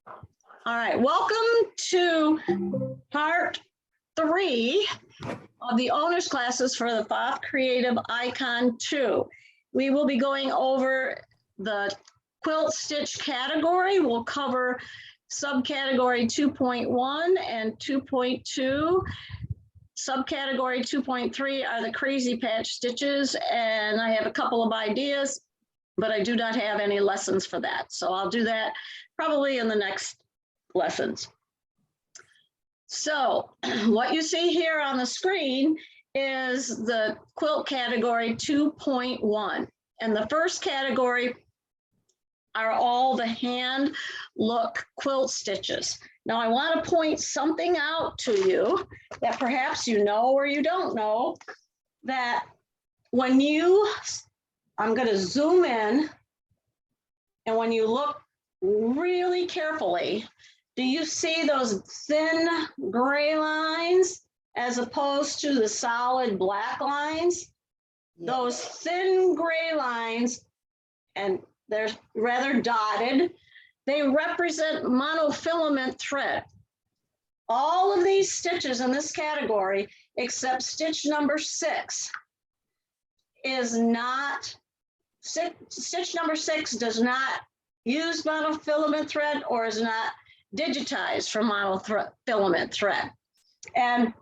All right, welcome to part 3 of the owner's classes for the Pfaff Creative Icon 2. We will be going over the quilt stitch category. We'll cover subcategory 2.1 and 2.2. Subcategory 2.3 are the crazy patch stitches, and I have a couple of ideas, but I do not have any lessons for that. So I'll do that probably in the next lessons. So what you see here on the screen is the quilt category 2.1. And the first category are all the hand look quilt stitches. Now I want to point something out to you that perhaps you know or you don't know, that when I'm going to zoom in, and when you look really carefully, do you see those thin gray lines as opposed to the solid black lines? Yeah. Those thin gray lines, and they're rather dotted, they represent monofilament thread. All of these stitches in this category, except stitch number 6, is not, stitch number 6 does not use monofilament thread or is not digitized for monofilament thread. And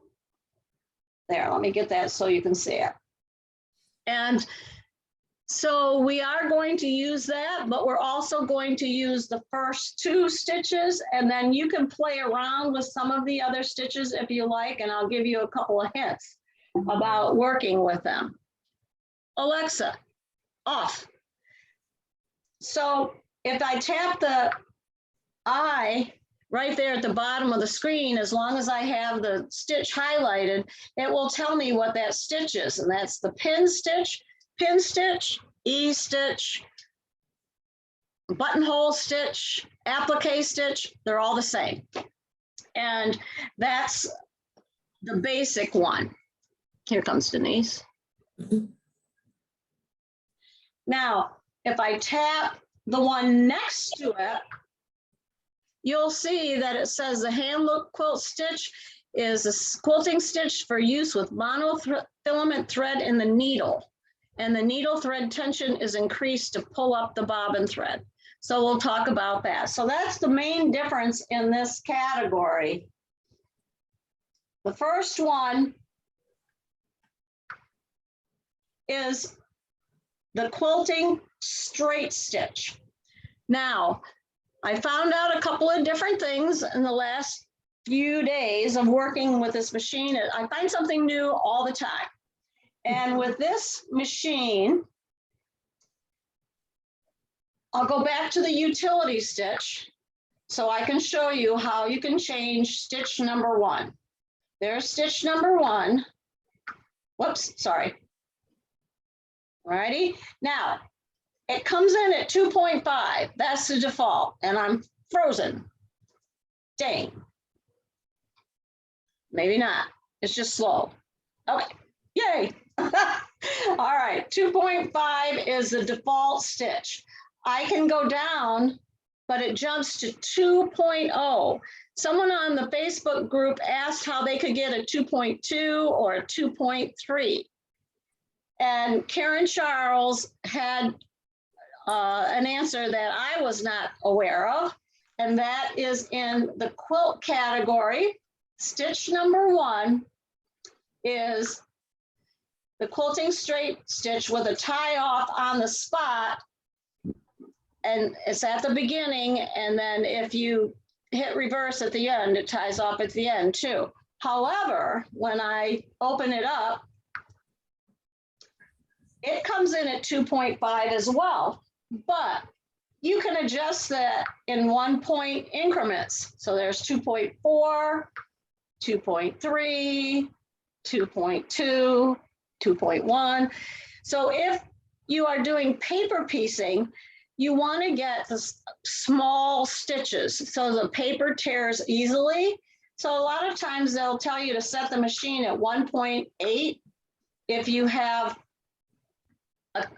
there, let me get that so you can see it. And so we are going to use that, but we're also going to use the first 2 stitches, and then you can play around with some of the other stitches if you like, and I'll give you a couple of hints about working with them. Alexa, off. So if I tap the I right there at the bottom of the screen, as long as I have the stitch highlighted, it will tell me what that stitch is. And that's the pin stitch, E-stitch, buttonhole stitch, applique stitch, they're all the same. And that's the basic one. Here comes Denise. Now, if I tap the one next to it, you'll see that it says the hand look quilt stitch is a quilting stitch for use with monofilament thread in the needle. And the needle thread tension is increased to pull up the bobbin thread. So we'll talk about that. So that's the main difference in this category. The first one is the quilting straight stitch. Now, I found out a couple of different things in the last few days of working with this machine. I find something new all the time. And with this machine, I'll go back to the utility stitch so I can show you how you can change stitch number 1. There's stitch number 1. Whoops, sorry. Alrighty, now it comes in at 2.5. That's the default, and I'm frozen. Dang. Maybe not. It's just slow. Okay, yay. All right, 2.5 is the default stitch. I can go down, but it jumps to 2.0. Someone on the Facebook group asked how they could get a 2.2 or a 2.3. And Karen Charles had an answer that I was not aware of, and that is in the quilt category. Stitch number 1 is the quilting straight stitch with a tie off on the spot, and it's at the beginning, and then if you hit reverse at the end, it ties off at the end too. However, when I open it up, it comes in at 2.5 as well, but you can adjust that in 1-point increments. So there's 2.4, 2.3, 2.2, 2.1. So if you are doing paper piecing, you want to get the small stitches so the paper tears easily. So a lot of times they'll tell you to set the machine at 1.8 if you have an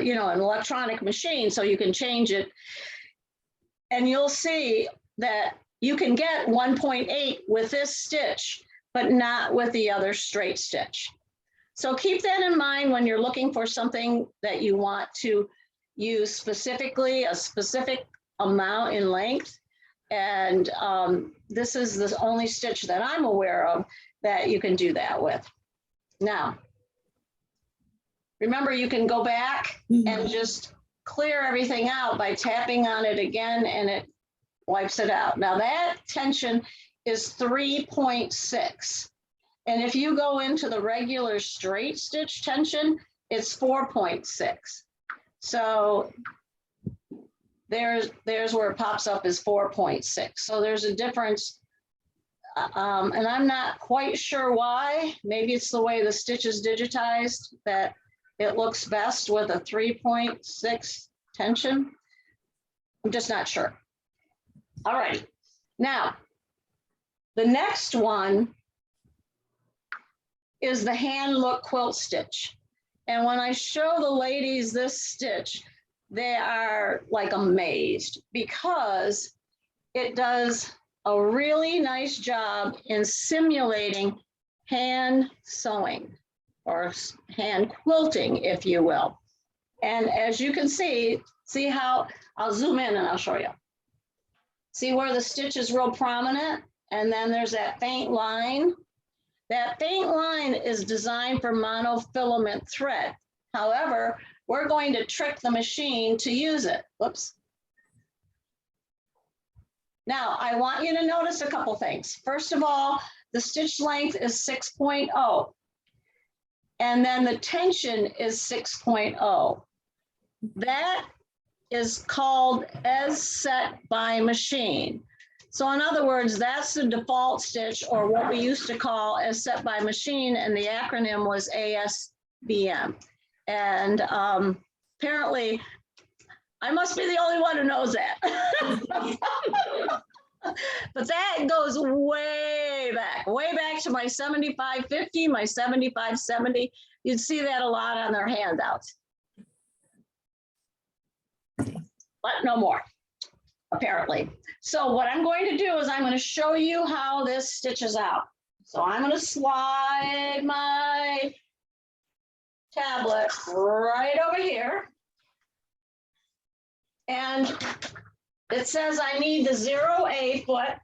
electronic machine, so you can change it. And you'll see that you can get 1.8 with this stitch, but not with the other straight stitch. So keep that in mind when you're looking for something that you want to use specifically, a specific amount in length. And this is the only stitch that I'm aware of that you can do that with. Now, remember, you can go back and just clear everything out by tapping on it again, and it wipes it out. Now that tension is 3.6. And if you go into the regular straight stitch tension, it's 4.6. So there's where it pops up as 4.6. So there's a difference. And I'm not quite sure why. Maybe it's the way the stitch is digitized that it looks best with a 3.6 tension. I'm just not sure. All right. Now, the next one is the hand look quilt stitch. And when I show the ladies this stitch, they are like amazed because it does a really nice job in simulating hand sewing or hand quilting, if you will. And as you can see how, I'll zoom in and I'll show you. See where the stitch is real prominent? And then there's that faint line. That faint line is designed for monofilament thread. However, we're going to trick the machine to use it. Whoops. Now, I want you to notice a couple things. First of all, the stitch length is 6.0. And then the tension is 6.0. That is called as set by machine. So in other words, that's the default stitch, or what we used to call as set by machine, and the acronym was ASBM. And apparently, I must be the only one who knows that. But that goes way back to my 7550, my 7570. You'd see that a lot on their handouts. But no more, apparently. So what I'm going to do is I'm going to show you how this stitches out. So I'm going to slide my tablet right over here. And it says I need the 0A foot.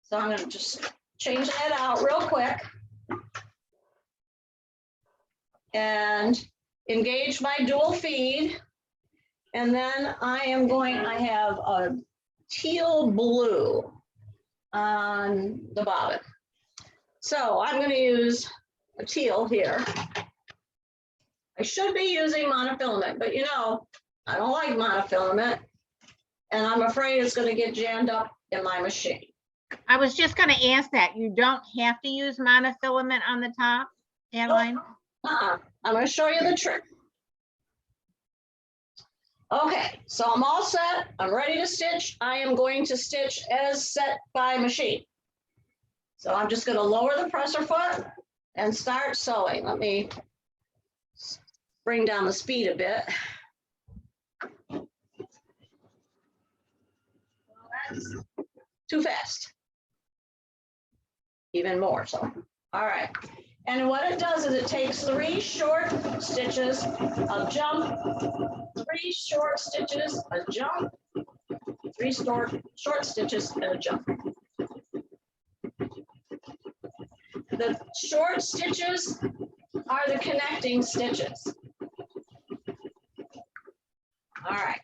So I'm going to just change that out real quick. And engage my dual feed. And then I have a teal blue on the bobbin. So I'm going to use a teal here. I should be using monofilament, but you know, I don't like monofilament, and I'm afraid it's going to get jammed up in my machine. I was just going to ask that. You don't have to use monofilament on the top, Adeline? I'm going to show you the trick. Okay, so I'm all set. I'm ready to stitch. I am going to stitch as set by machine. So I'm just going to lower the presser foot and start sewing. Let me bring down the speed a bit. Well, that's too fast. Even more so. All right. And what it does is it takes 3 short stitches, a jump, 3 short stitches, a jump, 3 short stitches, and a jump. The short stitches are the connecting stitches. All right.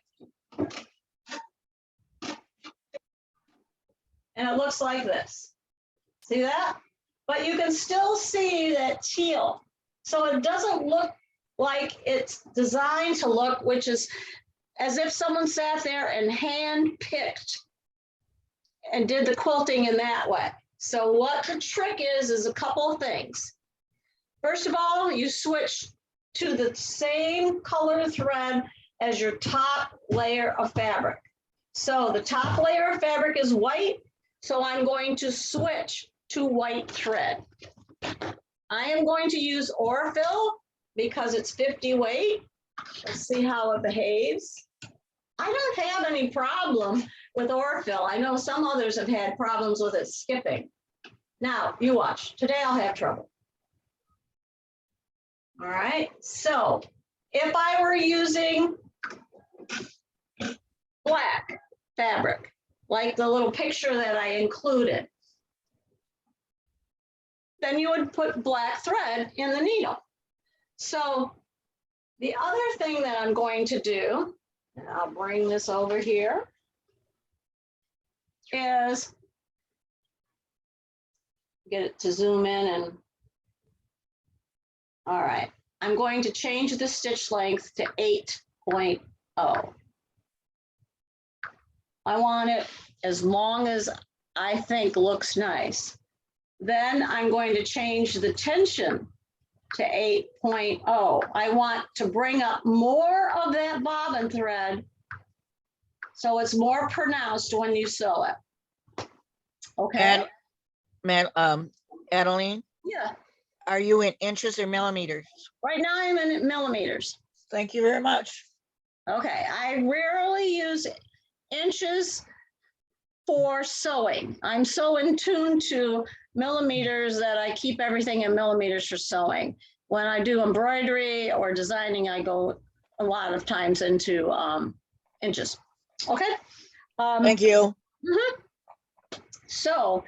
And it looks like this. See that? But you can still see that teal. So it doesn't look like it's designed to look, which is as if someone sat there and hand picked and did the quilting in that way. So what the trick is a couple of things. First of all, you switch to the same color thread as your top layer of fabric. So the top layer of fabric is white, so I'm going to switch to white thread. I am going to use Orfill because it's 50 weight. Let's see how it behaves. I don't have any problem with Orfill. I know some others have had problems with it skipping. Now, you watch. Today I'll have trouble. All right, so if I were using black fabric, like the little picture that I included, then you would put black thread in the needle. So the other thing that I'm going to do, and I'll bring this over here, is get it to zoom in and, all right, I'm going to change the stitch length to 8.0. I want it as long as I think looks nice. Then I'm going to change the tension to 8.0. I want to bring up more of that bobbin thread so it's more pronounced when you sew it. Okay. And Adeline, Yeah. are you in inches or millimeters? Right now I'm in millimeters. Thank you very much. Okay. I rarely use inches for sewing. I'm so in tune to millimeters that I keep everything in millimeters for sewing. When I do embroidery or designing, I go a lot of times into inches. Okay. Thank you. So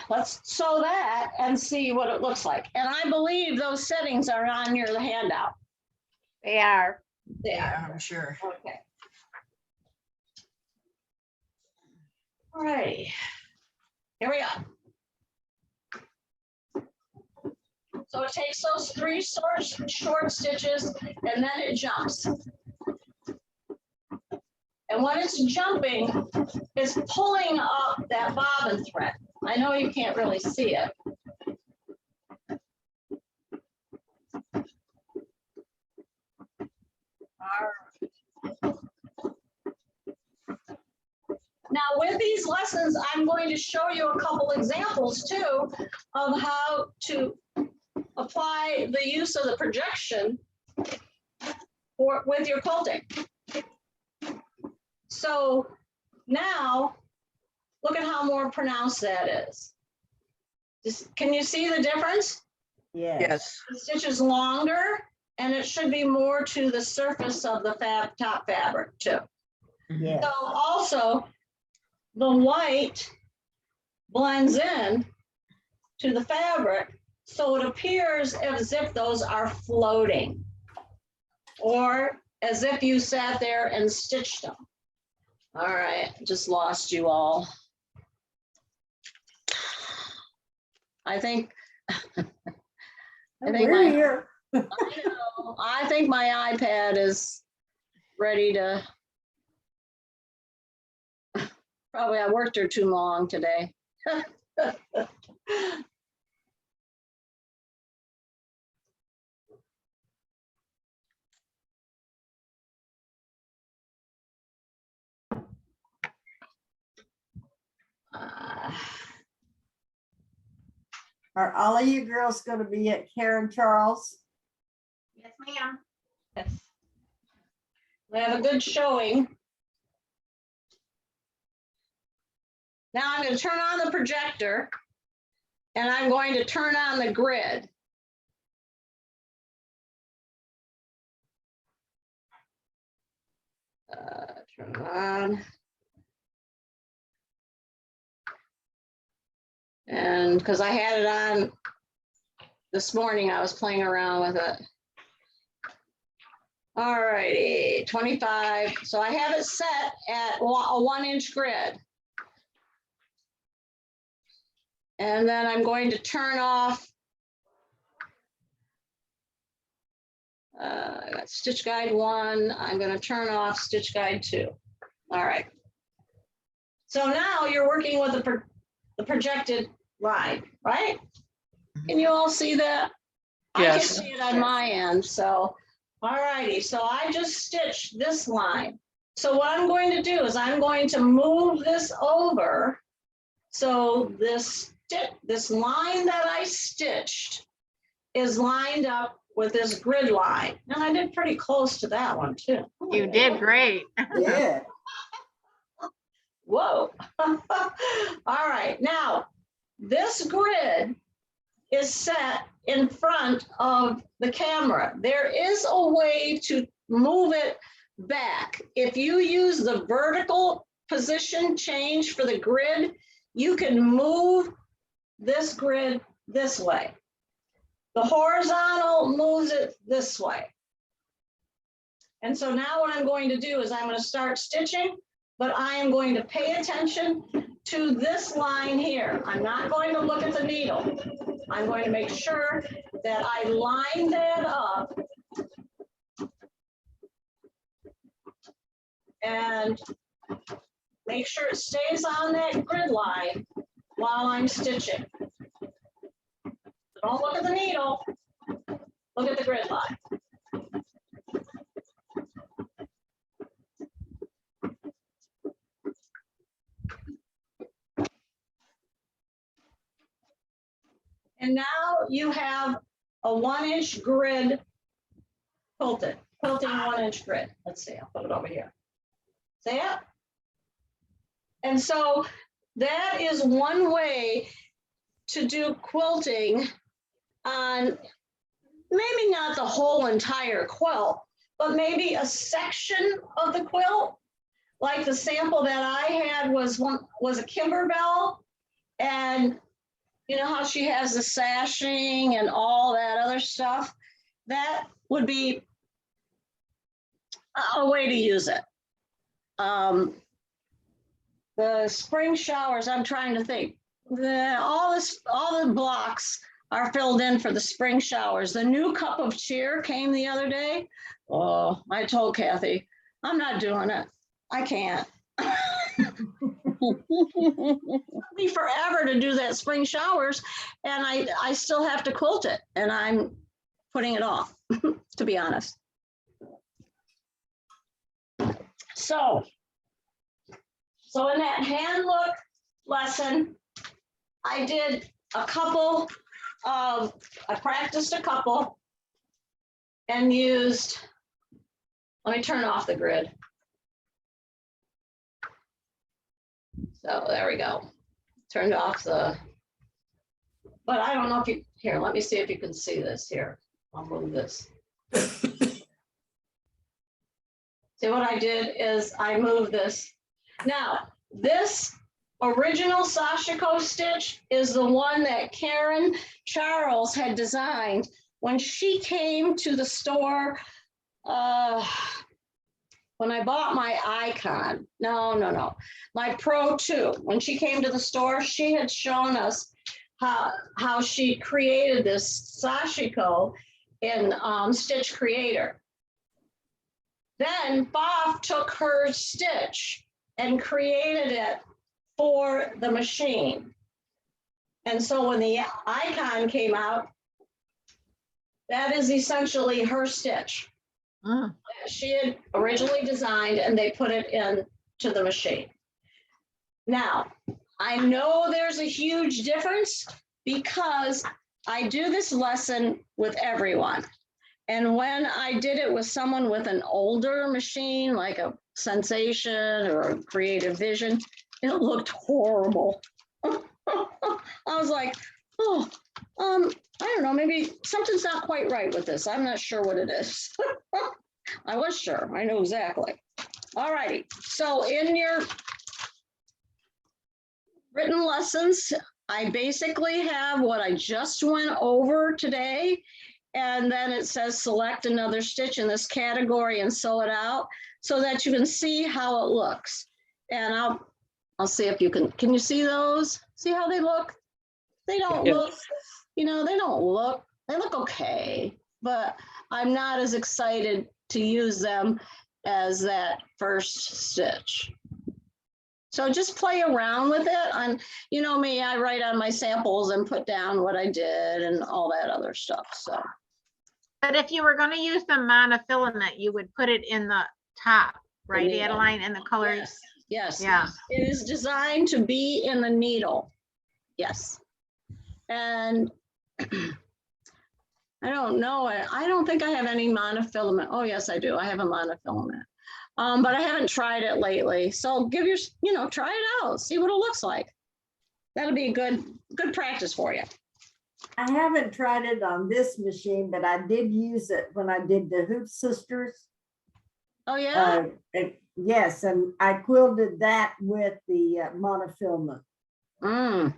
let's sew that and see what it looks like. And I believe those settings are on your handout. They are. Yeah, I'm sure. okay. All right, here we go. So it takes those 3 short stitches and then it jumps. And when it's jumping, it's pulling up that bobbin thread. I know you can't really see it. All right. Now with these lessons, I'm going to show you a couple examples too of how to apply the use of the projection with your quilting. So now look at how more pronounced that is. Can you see the difference? Yes. The stitch is longer and it should be more to the surface of the top fabric too. Yeah. So also the white blends in to the fabric, so it appears as if those are floating or as if you sat there and stitched them. All right, just lost you all. I think We're here. I think my iPad is ready to. Probably I worked her too long today. Are all of you girls going to be at Karen Charles? Yes, ma'am. Yes. We have a good showing. Now I'm going to turn on the projector and I'm going to turn on the grid. Turn it on. And because I had it on this morning, I was playing around with it. All righty, 25. So I have it set at a 1-inch grid. And then I'm going to turn off. I got stitch guide 1. I'm going to turn off stitch guide 2. All right. So now you're working with the projected line, right? Can you all see that? Yes. I can see it on my end. So, all righty. So I just stitched this line. So what I'm going to do is I'm going to move this over. So this line that I stitched is lined up with this grid line. And I did pretty close to that one too. You did great. Yeah. Whoa. All right, now this grid is set in front of the camera. There is a way to move it back. If you use the vertical position change for the grid, you can move this grid this way. The horizontal moves it this way. And so now what I'm going to do is I'm going to start stitching, but I am going to pay attention to this line here. I'm not going to look at the needle. I'm going to make sure that I line that up and make sure it stays on that grid line while I'm stitching. Don't look at the needle, look at the grid line. And now you have a 1-inch grid quilting 1-inch grid. Let's see, I'll put it over here. See it? And so that is one way to do quilting on maybe not the whole entire quilt, but maybe a section of the quilt. Like the sample that I had was a Kimberbell, and you know how she has the sashing and all that other stuff? That would be a way to use it. The spring showers, I'm trying to think. All the blocks are filled in for the spring showers. The new cup of cheer came the other day. Oh, I told Kathy, I'm not doing it. I can't. It'll be forever to do that spring showers, and I still have to quilt it, and I'm putting it off, to be honest. So in that hand look lesson, I practiced a couple and used, let me turn off the grid. So there we go. Turned off but I don't know if you, here, let me see if you can see this here. I'll move this. See what I did is I moved this. Now, this original Sashiko stitch is the one that Karen Charles had designed when she came to the store. When I bought my Icon, no, my Pro 2, when she came to the store, she had shown us how she created this Sashiko in Stitch Creator. Then Pfaff took her stitch and created it for the machine. And so when the Icon came out, that is essentially her stitch. She had originally designed, and they put it into the machine. Now, I know there's a huge difference because I do this lesson with everyone. And when I did it with someone with an older machine, like a Sensation or a Creative Vision, it looked horrible. I was like, oh, I don't know, maybe something's not quite right with this. I'm not sure what it is. I was sure, I knew exactly. All righty, so in your written lessons, I basically have what I just went over today, and then it says select another stitch in this category and sew it out so that you can see how it looks. And I'll see if you can you see those? See how they look? They don't look, they look okay, but I'm not as excited to use them as that first stitch. So just play around with it. And you know me, I write on my samples and put down what I did and all that other stuff. So. But if you were going to use the monofilament, you would put it in the top, right, Adeline, and the colors? Yes. Yeah. It is designed to be in the needle. Yes. And I'm I don't know. I don't think I have any monofilament. Oh, yes, I do. I have a monofilament. But I haven't tried it lately. So try it out, see what it looks like. That'll be a good practice for you. I haven't tried it on this machine, but I did use it when I did the Hoop Sisters. Oh, yeah? Yes, and I quilted that with the monofilament. Mm.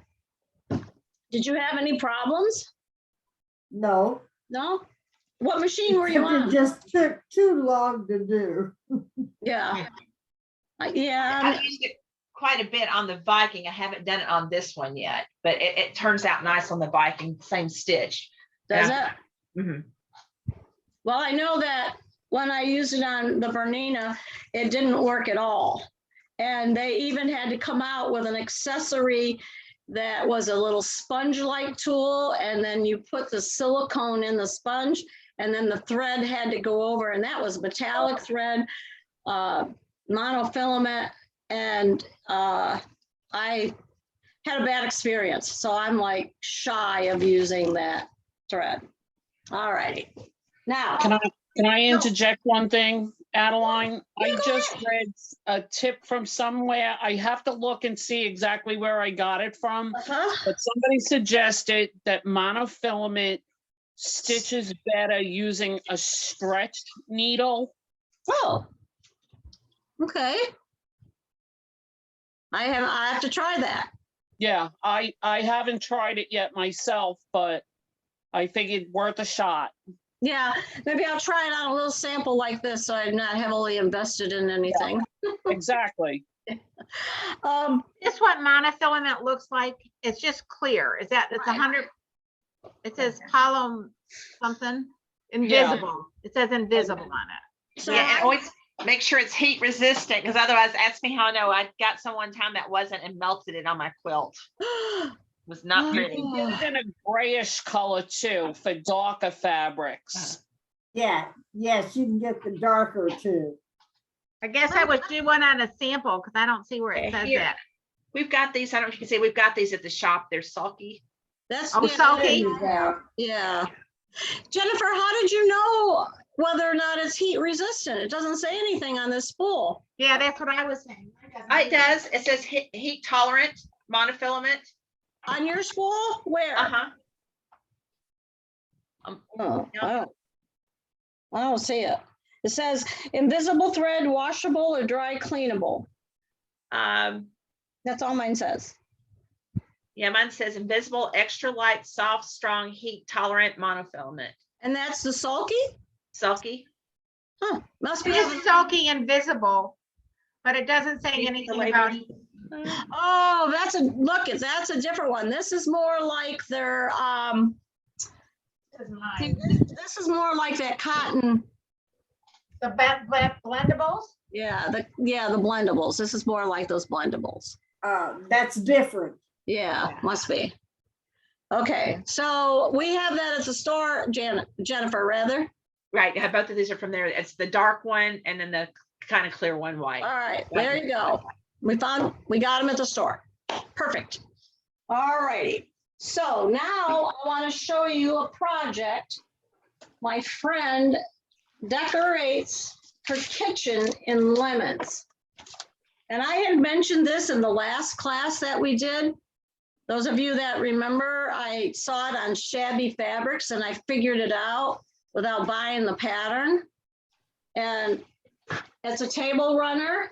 Did you have any problems? No. No? What machine were you It on? just took too long to do. Yeah. Yeah. I've used it quite a bit on the Viking. I haven't done it on this one yet, but it turns out nice on the Viking, same stitch. Does Yeah. it? Mhm. Well, I know that when I used it on the Bernina, it didn't work at all. And they even had to come out with an accessory that was a little sponge-like tool. And then you put the silicone in the sponge, and then the thread had to go over, and that was metallic thread, monofilament. And I had a bad experience. So I'm like shy of using that thread. All righty. Now, Can I interject one thing, Adeline? Yeah, I go just ahead. read a tip from somewhere. I have to look and see exactly where I got it from. But somebody suggested that monofilament stitches better using a stretch needle. Oh, okay. I have to try that. Yeah, I haven't tried it yet myself, but I think it's worth a shot. Yeah, maybe I'll try it on a little sample like this, so I'm not heavily invested in anything. Exactly. This what monofilament looks like? It's just clear. Is that, it's 100, it says column something, invisible. It says invisible on it. So Yeah, and always make sure it's heat resistant, because otherwise, ask me how I know. I got some one time that wasn't and melted it on my quilt. It was not pretty. It's in a grayish color too for darker fabrics. Yeah, yes, you can get the darker too. I guess I would do one on a sample because I don't see where it says Here. that. We've got these. I don't know if you can see. We've got these at the shop. They're sulky. that's Oh, sulky? Yeah. Jennifer, how did you know whether or not it's heat resistant? It doesn't say anything on this spool. Yeah, that's what I was saying. It does. It says heat tolerant monofilament. On your spool? Where? Uh-huh. Oh, I don't see it. It says invisible thread, washable or dry cleanable. That's all mine says. Yeah, mine says invisible, extra light, soft, strong, heat tolerant monofilament. And that's the sulky? Sulky. Huh, must be. It is sulky invisible, but it doesn't say anything about. Oh, that's a different one. This is more like their, this is more like that cotton. The blendables? Yeah, the blendables. This is more like those blendables. That's different. Yeah, must be. Okay, so we have that at the store, Jennifer, rather. Right. Yeah, both of these are from there. It's the dark one and then the kind of clear one, white. All right, there you go. We got them at the store. Perfect. All righty. So now I want to show you a project. My friend decorates her kitchen in lemons. And I had mentioned this in the last class that we did. Those of you that remember, I saw it on Shabby Fabrics and I figured it out without buying the pattern. And it's a table runner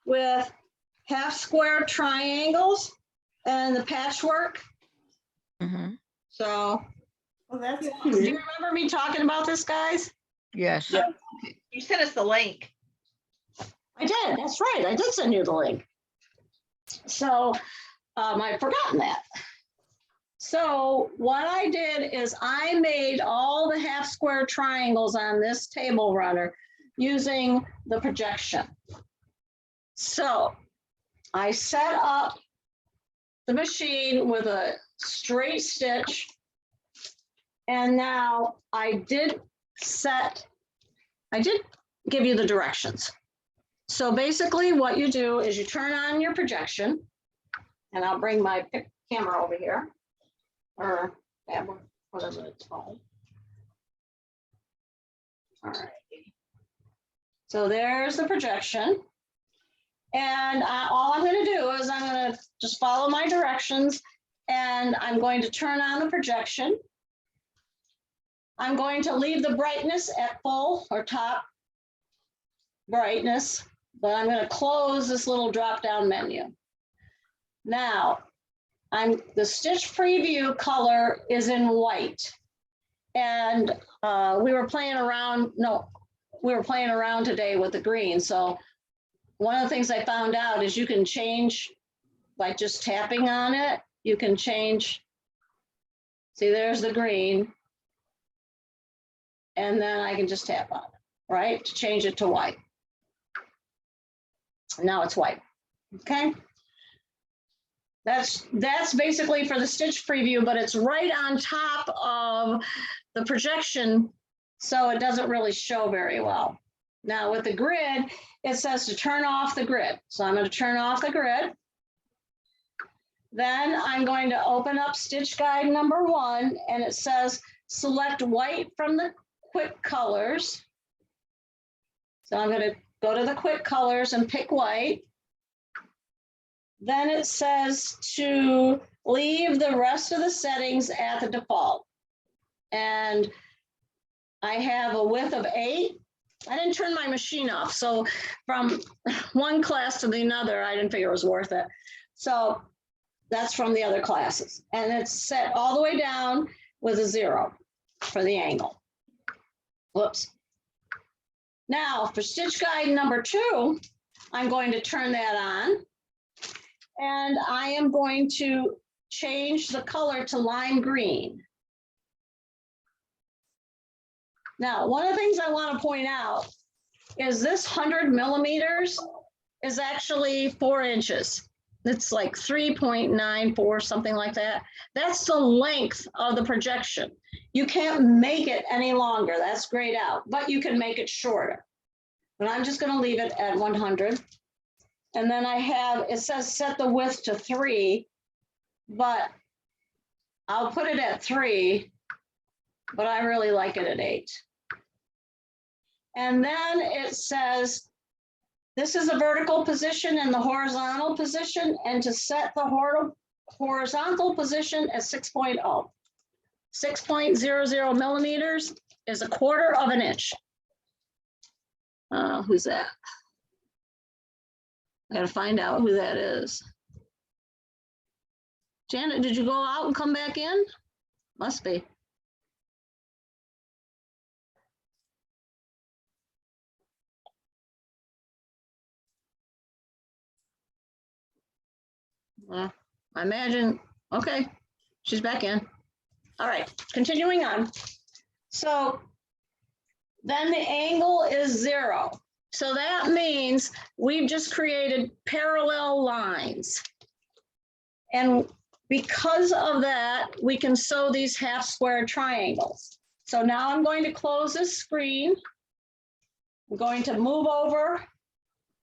with half square triangles and the patchwork. Mhm. So, Oh, that's do you cute. remember me talking about this, guys? Yes. Yeah. You sent us the link. I did, that's right, I did send you the link. So, I'd forgotten that. So what I did is I made all the half square triangles on this table runner using the projection. So I set up the machine with a straight stitch. And now I did give you the directions. So basically what you do is you turn on your projection, and I'll bring my camera over here. Or whatever it's called. All right. So there's the projection. And all I'm going to do is I'm going to just follow my directions, and I'm going to turn on the projection. I'm going to leave the brightness at full or top brightness, but I'm going to close this little drop-down menu. Now, the stitch preview color is in white. And we were playing around today with the green. So one of the things I found out is you can change by just tapping on it. You can change, see, there's the green. And then I can just tap on it, right? To change it to white. Now it's white, okay? That's basically for the stitch preview, but it's right on top of the projection, so it doesn't really show very well. Now with the grid, it says to turn off the grid. So I'm going to turn off the grid. Then I'm going to open up stitch guide number 1, and it says select white from the quick colors. So I'm going to go to the quick colors and pick white. Then it says to leave the rest of the settings at the default. And I have a width of 8. I didn't turn my machine off. So from one class to the other, I didn't figure it was worth it. So that's from the other classes. And it's set all the way down with a 0 for the angle. Whoops. Now for stitch guide number 2, I'm going to turn that on. And I am going to change the color to lime green. Now, one of the things I want to point out is this 100 millimeters is actually 4 inches. It's like 3.94, something like that. That's the length of the projection. You can't make it any longer. That's grayed out, but you can make it shorter. But I'm just going to leave it at 100. And then I have, it says set the width to 3, but I'll put it at 3, but I really like it at 8. And then it says, this is a vertical position and the horizontal position, and to set the horizontal position at 6.0. 6.00 millimeters is 1/4 of an inch. Who's that? I gotta find out who that is. Janet, did you go out and come back in? Must be. Well, I imagine, okay, she's back in. All right, continuing on. So then the angle is 0. So that means we've just created parallel lines. And because of that, we can sew these half square triangles. So now I'm going to close this screen. I'm going to move over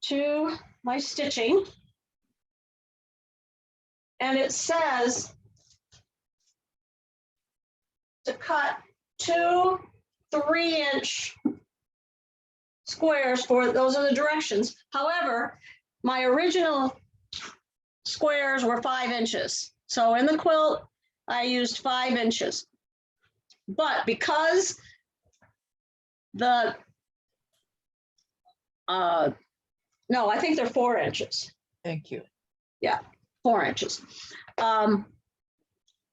to my stitching. And it says to cut 2 3-inch squares for, those are the directions. However, my original squares were 5 inches. So in the quilt, I used 5 inches. But because the, no, I think they're 4 inches. Thank you. Yeah, 4 inches.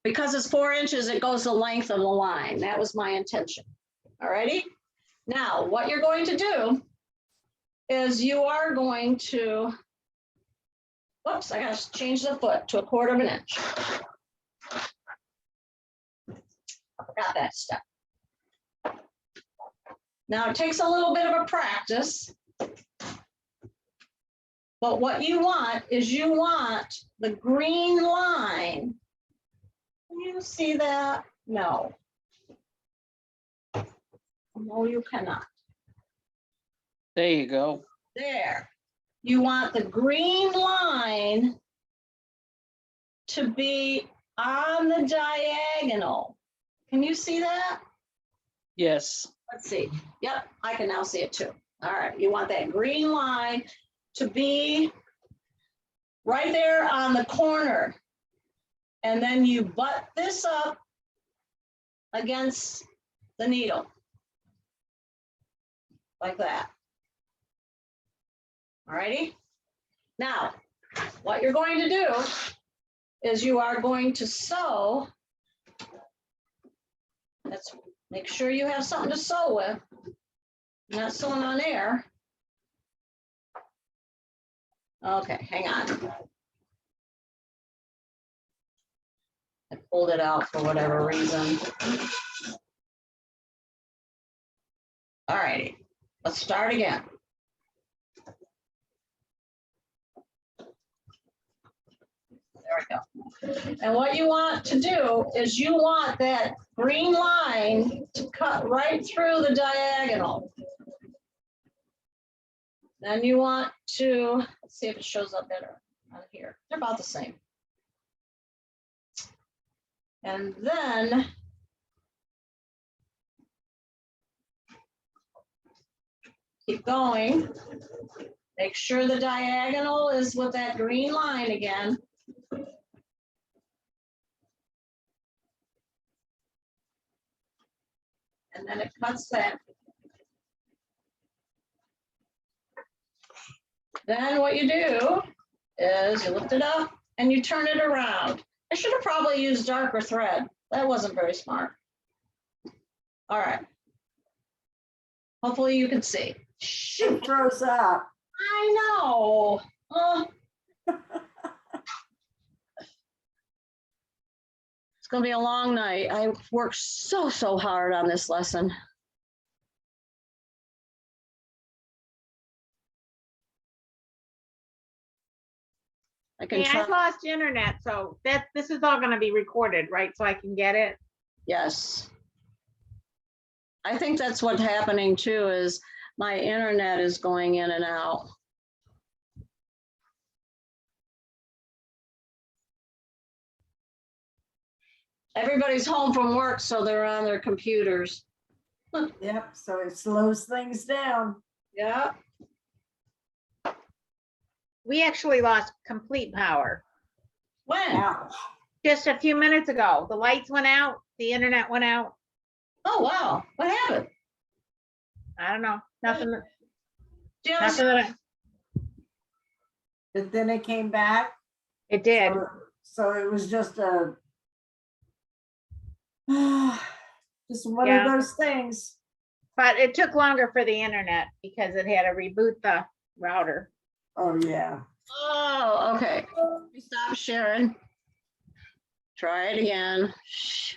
Because it's 4 inches, it goes the length of the line. That was my intention. All righty. Now, what you're going to do is you are going to, whoops, I got to change the foot to 1/4 of an inch. I forgot that step. Now, it takes a little bit of a practice, but what you want is you want the green line. Can you see that? No. No, you cannot. There you go. There. You want the green line to be on the diagonal. Can you see that? Yes. Let's see. Yep, I can now see it too. All right, you want that green line to be right there on the corner. And then you butt this up against the needle. Like that. All righty. Now, what you're going to do is you are going to sew. Let's make sure you have something to sew with. You're not sewing on air. Okay, hang on. I pulled it out for whatever reason. All righty, let's start again. There we go. And what you want to do is you want that green line to cut right through the diagonal. Then you want to, let's see if it shows up better on here. They're about the same. And then keep going. Make sure the diagonal is with that green line again. And then it cuts that. Then what you do is you lift it up and you turn it around. I should have probably used darker thread. That wasn't very smart. All right. Hopefully you can see. It froze up. I know. It's gonna be a long night. I worked so hard on this lesson. I can Hey, I try. lost internet, so this is all gonna be recorded, right? So I can get it. Yes. I think that's what's happening too, is my internet is going in and out. Everybody's home from work, so they're on their computers. Yep, so it slows things down. Yeah. We actually lost complete power When? Ouch. just a few minutes ago. The lights went out, the internet went out. Oh, wow. What happened? I don't know, nothing, Do you have nothing that But then it came back. it did. So it was just a just one Yeah. of those things. But it took longer for the internet because it had to reboot the router. Oh, yeah. Oh, okay. Let me stop sharing. Try it again. Shh.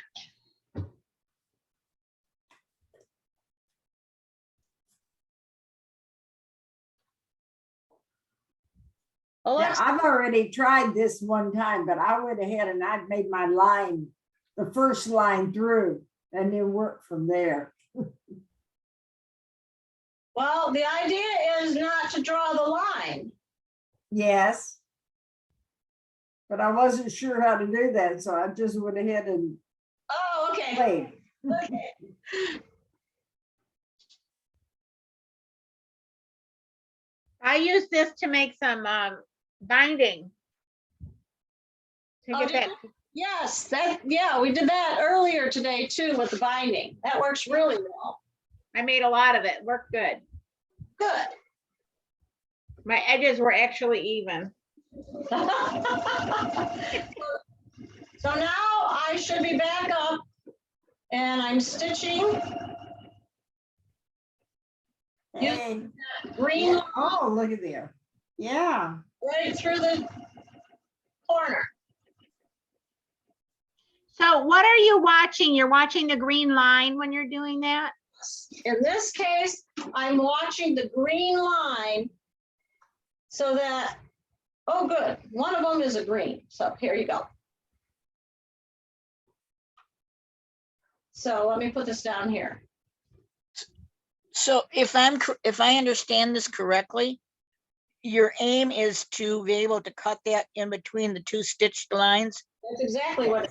Yeah, Alexa, I've already tried this one time, but I went ahead and I made my line, the first line through, and then work from there. well, the idea is not to draw the line. Yes. But I wasn't sure how to do that, so I just went ahead and Oh, okay. played. Okay. I used this to make some binding. To Oh, get did that, Yes, yeah, we did that earlier today too with the binding. That works really well. I made a lot of it, worked good. Good. My edges were actually even. So now I should be back up and I'm stitching Hey, green yeah. Oh, look at there. Yeah. right through the corner. So what are you watching? You're watching the green line when you're doing that? In this case, I'm watching the green line so that, oh, good. One of them is a green. So here you go. So let me put this down here. So if I understand this correctly, your aim is to be able to cut that in between the two stitched lines? That's exactly what.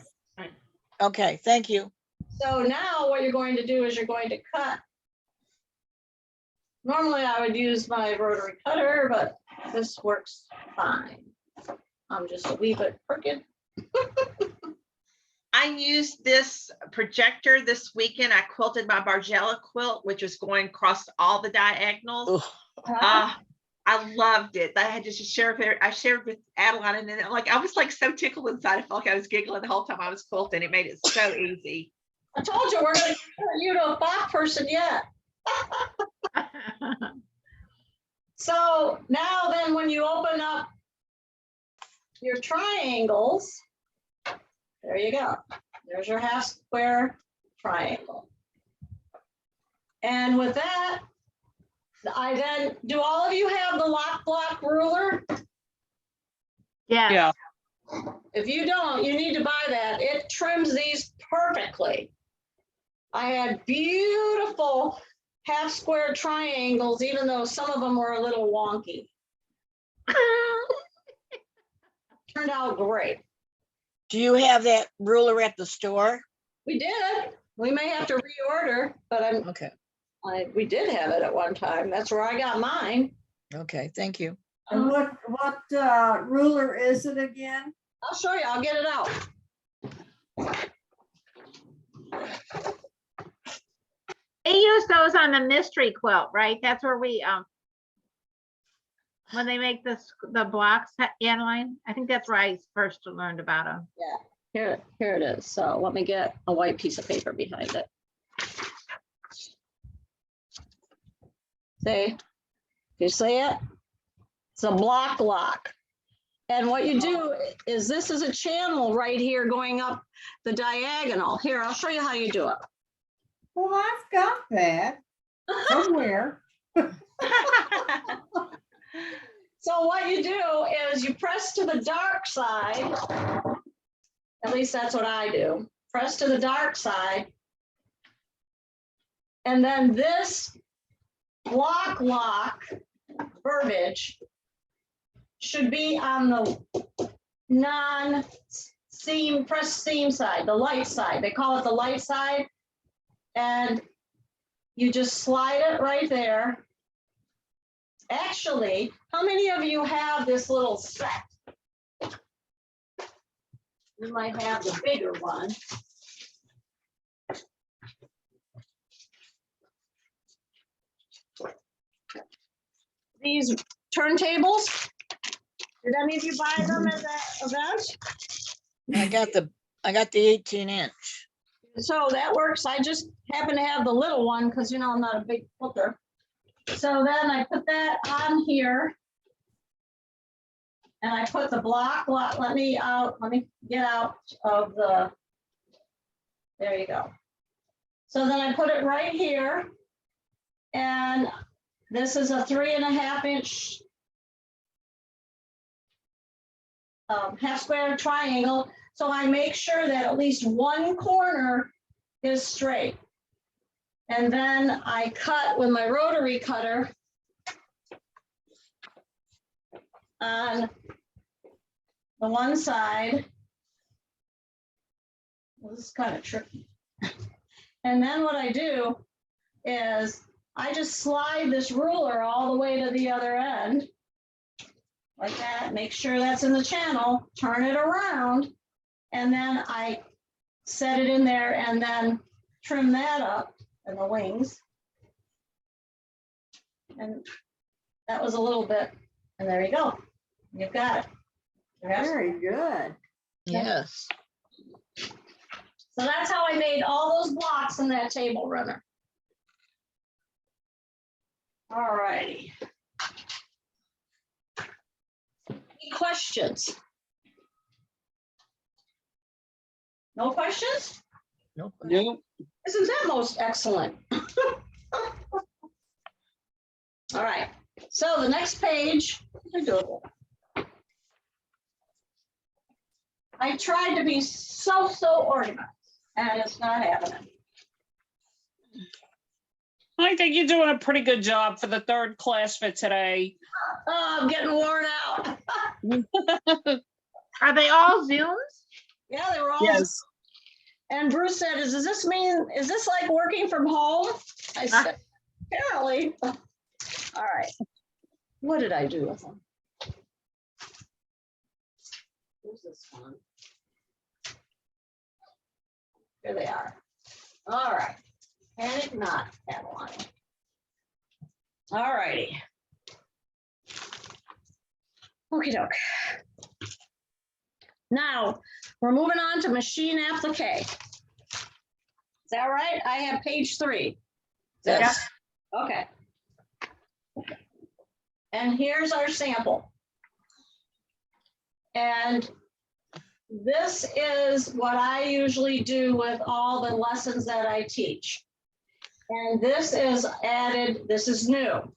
Okay, thank you. So now what you're going to do is you're going to cut. Normally I would use my rotary cutter, but this works fine. I'm just a wee bit crooked. I used this projector this weekend. I quilted my Bargella quilt, which was going across all the diagonals. Ugh. I loved it. I had to just share it. I shared with Adeline, and then I was like so tickled inside. I felt like I was giggling the whole time I was quilting. It made it so easy. I told you, we're gonna turn you to a Pfaff person yet. So now then, when you open up your triangles, there you go. There's your half square triangle. And with that, do all of you have the lock block ruler? Yeah. Yeah. If you don't, you need to buy that. It trims these perfectly. I had beautiful half square triangles, even though some of them were a little wonky. Turned out great. Do you have that ruler at the store? We did. We may have to reorder, but Okay, we did have it at one time. That's where I got mine. okay, thank you. And what ruler is it again? I'll show you. I'll get it out. They use those on the mystery quilt, right? That's where we, when they make the blocks, Adeline, I think that's where I first learned about them. Here it is. So let me get a white piece of paper behind it. See? You see it? It's a block lock. And what you do is this is a channel right here going up the diagonal. Here, I'll show you how you do it. Well, I've got that somewhere. So what you do is you press to the dark side. At least that's what I do. Press to the dark side. And then this block lock verbiage should be on the non-seam, press seam side, the light side. They call it the light side. And you just slide it right there. Actually, how many of you have this little set? You might have the bigger one. These turntables, did any of you buy them at that event? I got the 18-inch. So that works. I just happen to have the little one because, you know, I'm not a big quilter. So then I put that on here. And I put the block, let me get out of the, there you go. So then I put it right here. And this is a 3.5 inch half square triangle. So I make sure that at least one corner is straight. And then I cut with my rotary cutter on the one side. Well, this is kind of tricky. And then what I do is I just slide this ruler all the way to the other end. Like that, make sure that's in the channel, turn it around, and then I set it in there and then trim that up and the wings. And that was a little bit, and there you go. You've got it. Very good. Yes. So that's how I made all those blocks in that table runner. All righty. Any questions? No questions? Nope. Nope. Isn't that most excellent? All right, so the next page, I tried to be so organized, and it's not happening. I think you're doing a pretty good job for the third class for today. Oh, I'm getting worn out. Are they all Zooms? Yeah, they were all. Yes. And Bruce said, does this mean, is this like working from home? I said, apparently. All right. What did I do with them? Where's this one? Here they are. All right. Panic not, Adeline. All righty. Okey doke. Now, we're moving on to machine applique. Is that right? I have page 3. Yes. Okay. And here's our sample. And this is what I usually do with all the lessons that I teach. And this is added, this is new.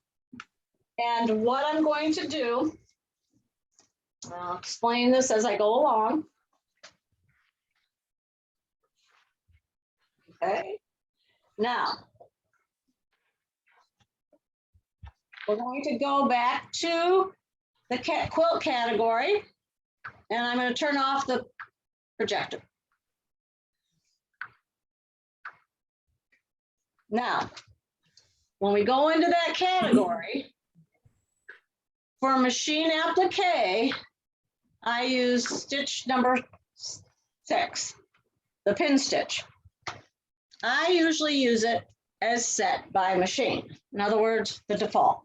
And what I'm going to do, I'll explain this as I go along. Okay. Now, we're going to go back to the quilt category, and I'm going to turn off the projector. Now, when we go into that category, for machine applique, I use stitch number 6, the pin stitch. I usually use it as set by machine. In other words, the default.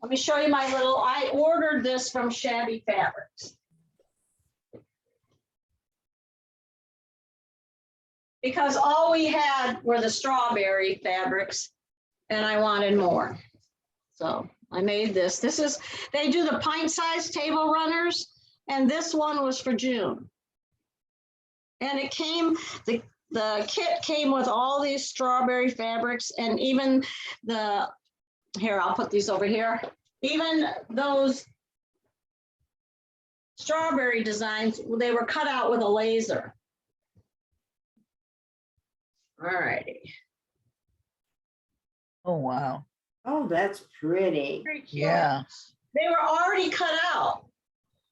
Let me show you my little, I ordered this from Shabby Fabrics. Because all we had were the strawberry fabrics and I wanted more. So I made this. This is, they do the pint-sized table runners, and this one was for June. And it came, the kit came with all these strawberry fabrics, and even the, here, I'll put these over here. Even those strawberry designs, they were cut out with a laser. All righty. Oh, wow. Oh, that's pretty. Very cute. Yeah. They were already cut out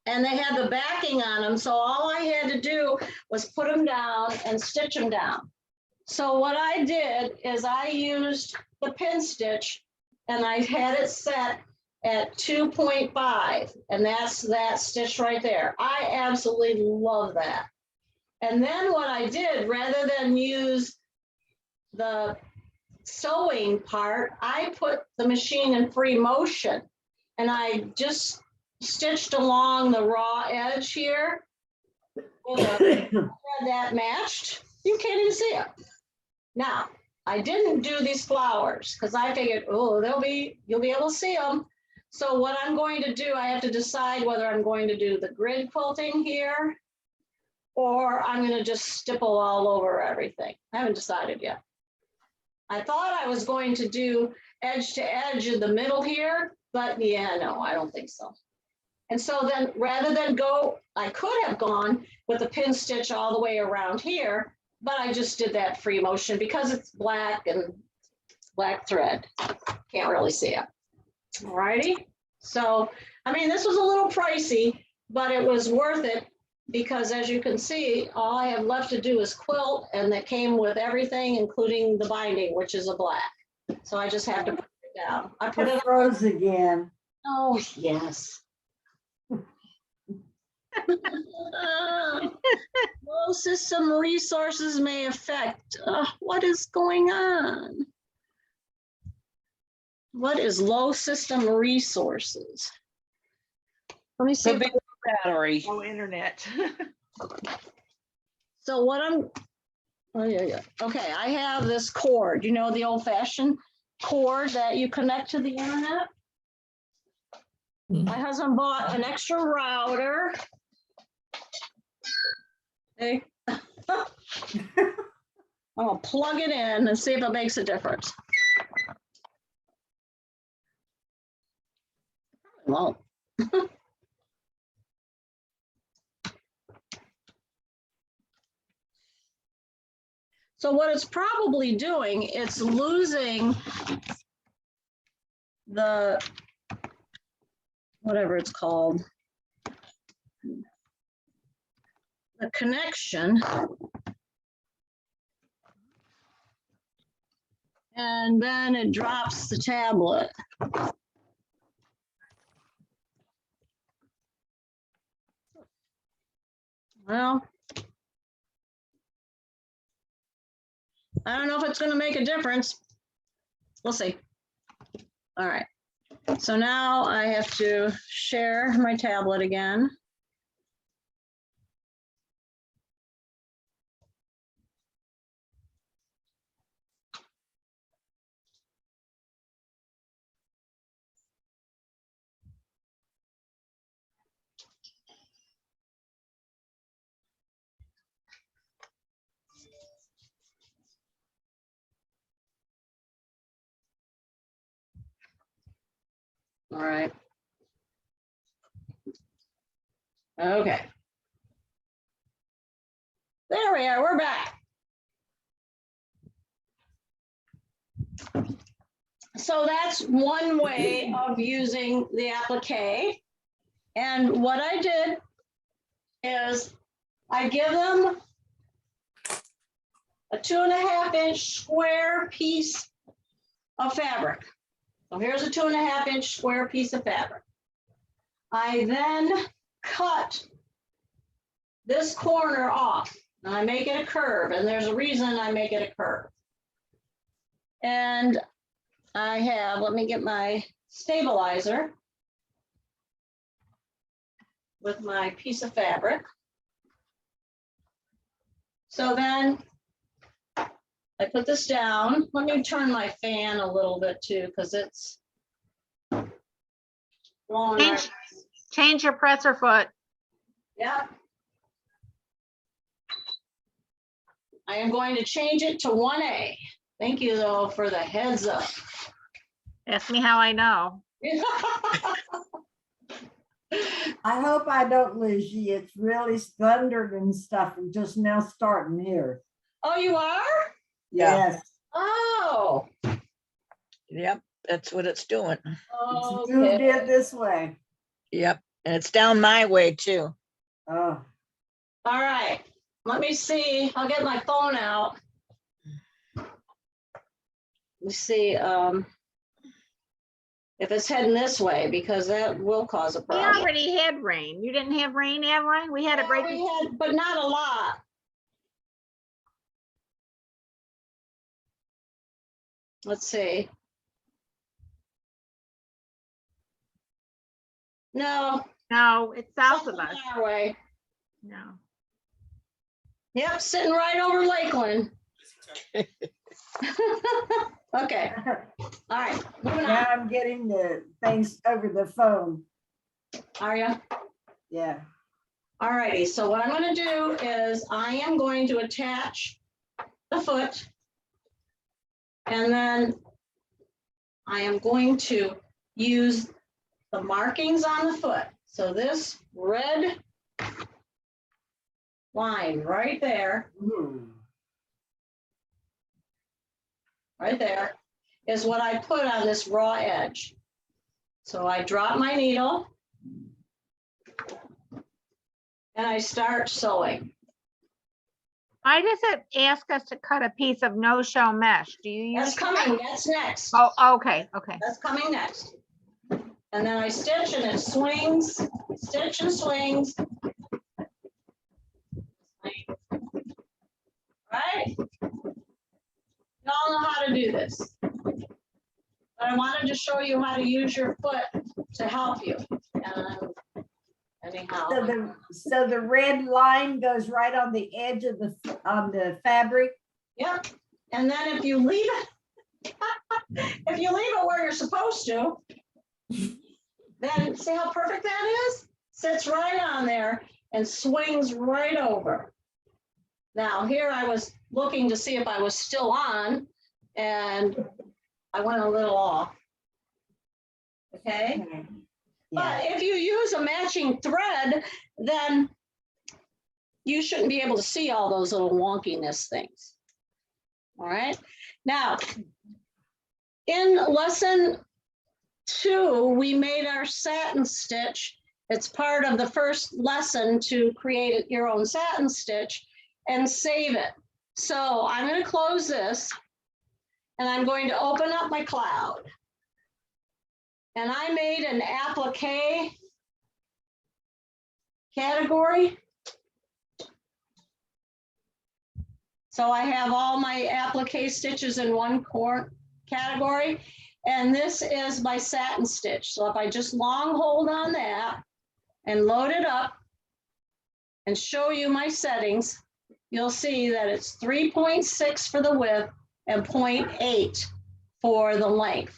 and they had the backing on them. So all I had to do was put them down and stitch them down. So what I did is I used the pin stitch and I had it set at 2.5, and that's that stitch right there. I absolutely love that. And then what I did, rather than use the sewing part, I put the machine in free motion and I just stitched along the raw edge here. That matched. You can't even see it. Now, I didn't do these flowers because I figured, oh, you'll be able to see them. So what I'm going to do, I have to decide whether I'm going to do the grid quilting here or I'm going to just stipple all over everything. I haven't decided yet. I thought I was going to do edge to edge in the middle here, but yeah, no, I don't think so. And so then rather than go, I could have gone with a pin stitch all the way around here, but I just did that free motion because it's black and black thread. Can't really see it. All righty. So, I mean, this was a little pricey, but it was worth it because as you can see, all I have left to do is quilt, and that came with everything, including the binding, which is a black. So I just have to put it down. I put It it, froze again. oh, yes. Low system resources may affect, what is going on? What is low system resources? Let me see. The big battery. Oh, internet. So what oh yeah. Okay, I have this cord, you know, the old fashioned cord that you connect to the internet. My husband bought an extra router. Okay. I'm gonna plug it in and see if it makes a difference. It won't. So what it's probably doing, it's losing the, whatever it's called, the connection And then it drops the tablet. Well, I don't know if it's going to make a difference. We'll see. All right. So now I have to share my tablet again. All right. Okay. There we are, we're back. So that's one way of using the applique. And what I did is I give them a 2.5-inch square piece of fabric. So here's a 2.5-inch square piece of fabric. I then cut this corner off and I make it a curve, and there's a reason I make it a curve. And I have, let me get my stabilizer with my piece of fabric. So then I put this down. Let me turn my fan a little bit too, because it's blowing. Change your presser foot. Yeah. I am going to change it to 1A. Thank you though for the heads up. Ask me how I know. I hope I don't lose you. It's really thundered and stuff and just now starting here. Oh, you are? Yeah. Yes. Oh. Yep, that's what it's doing. It's moved Okay. it this way. Yep, and it's down my way too. Oh, All right. Let me see. I'll get my phone out. Let me see if it's heading this way, because that will cause a We problem. already had rain. You didn't have rain, Evelyn? We had a Yeah, break. we had, but not a lot. Let's see. No. No, it's south of something us. our way. No. Yep, sitting right over Lakeland. Okay, all right, moving now on. I'm getting the things over the phone. Are you? Yeah. All righty, so what I'm gonna do is I am going to attach the foot. And then I am going to use the markings on the foot. So this red line right there, is what I put on this raw edge. So I drop my needle and I start sewing. Why does it ask us to cut a piece of no-show mesh? Do you That's use? coming, that's next. Oh, okay, okay. That's coming next. And then I stitch and it swings, stitch and swings. Right? Y'all know how to do this. But I wanted to show you how to use your foot to help you. Anyhow. So the red line goes right on the edge of the fabric. Yep. And then if you leave it, if you leave it where you're supposed to, then see how perfect that is? Sits right on there and swings right over. Now here I was looking to see if I was still on, and I went a little off. Okay. But if you use a matching thread, then you shouldn't be able to see all those little wonkiness things. All right. Now, in lesson 2, we made our satin stitch. It's part of the first lesson to create your own satin stitch and save it. So I'm going to close this and I'm going to open up my cloud. And I made an applique category. So I have all my applique stitches in one core category. And this is my satin stitch. So if I just long hold on that and load it up and show you my settings, you'll see that it's 3.6 for the width and 0.8 for the length.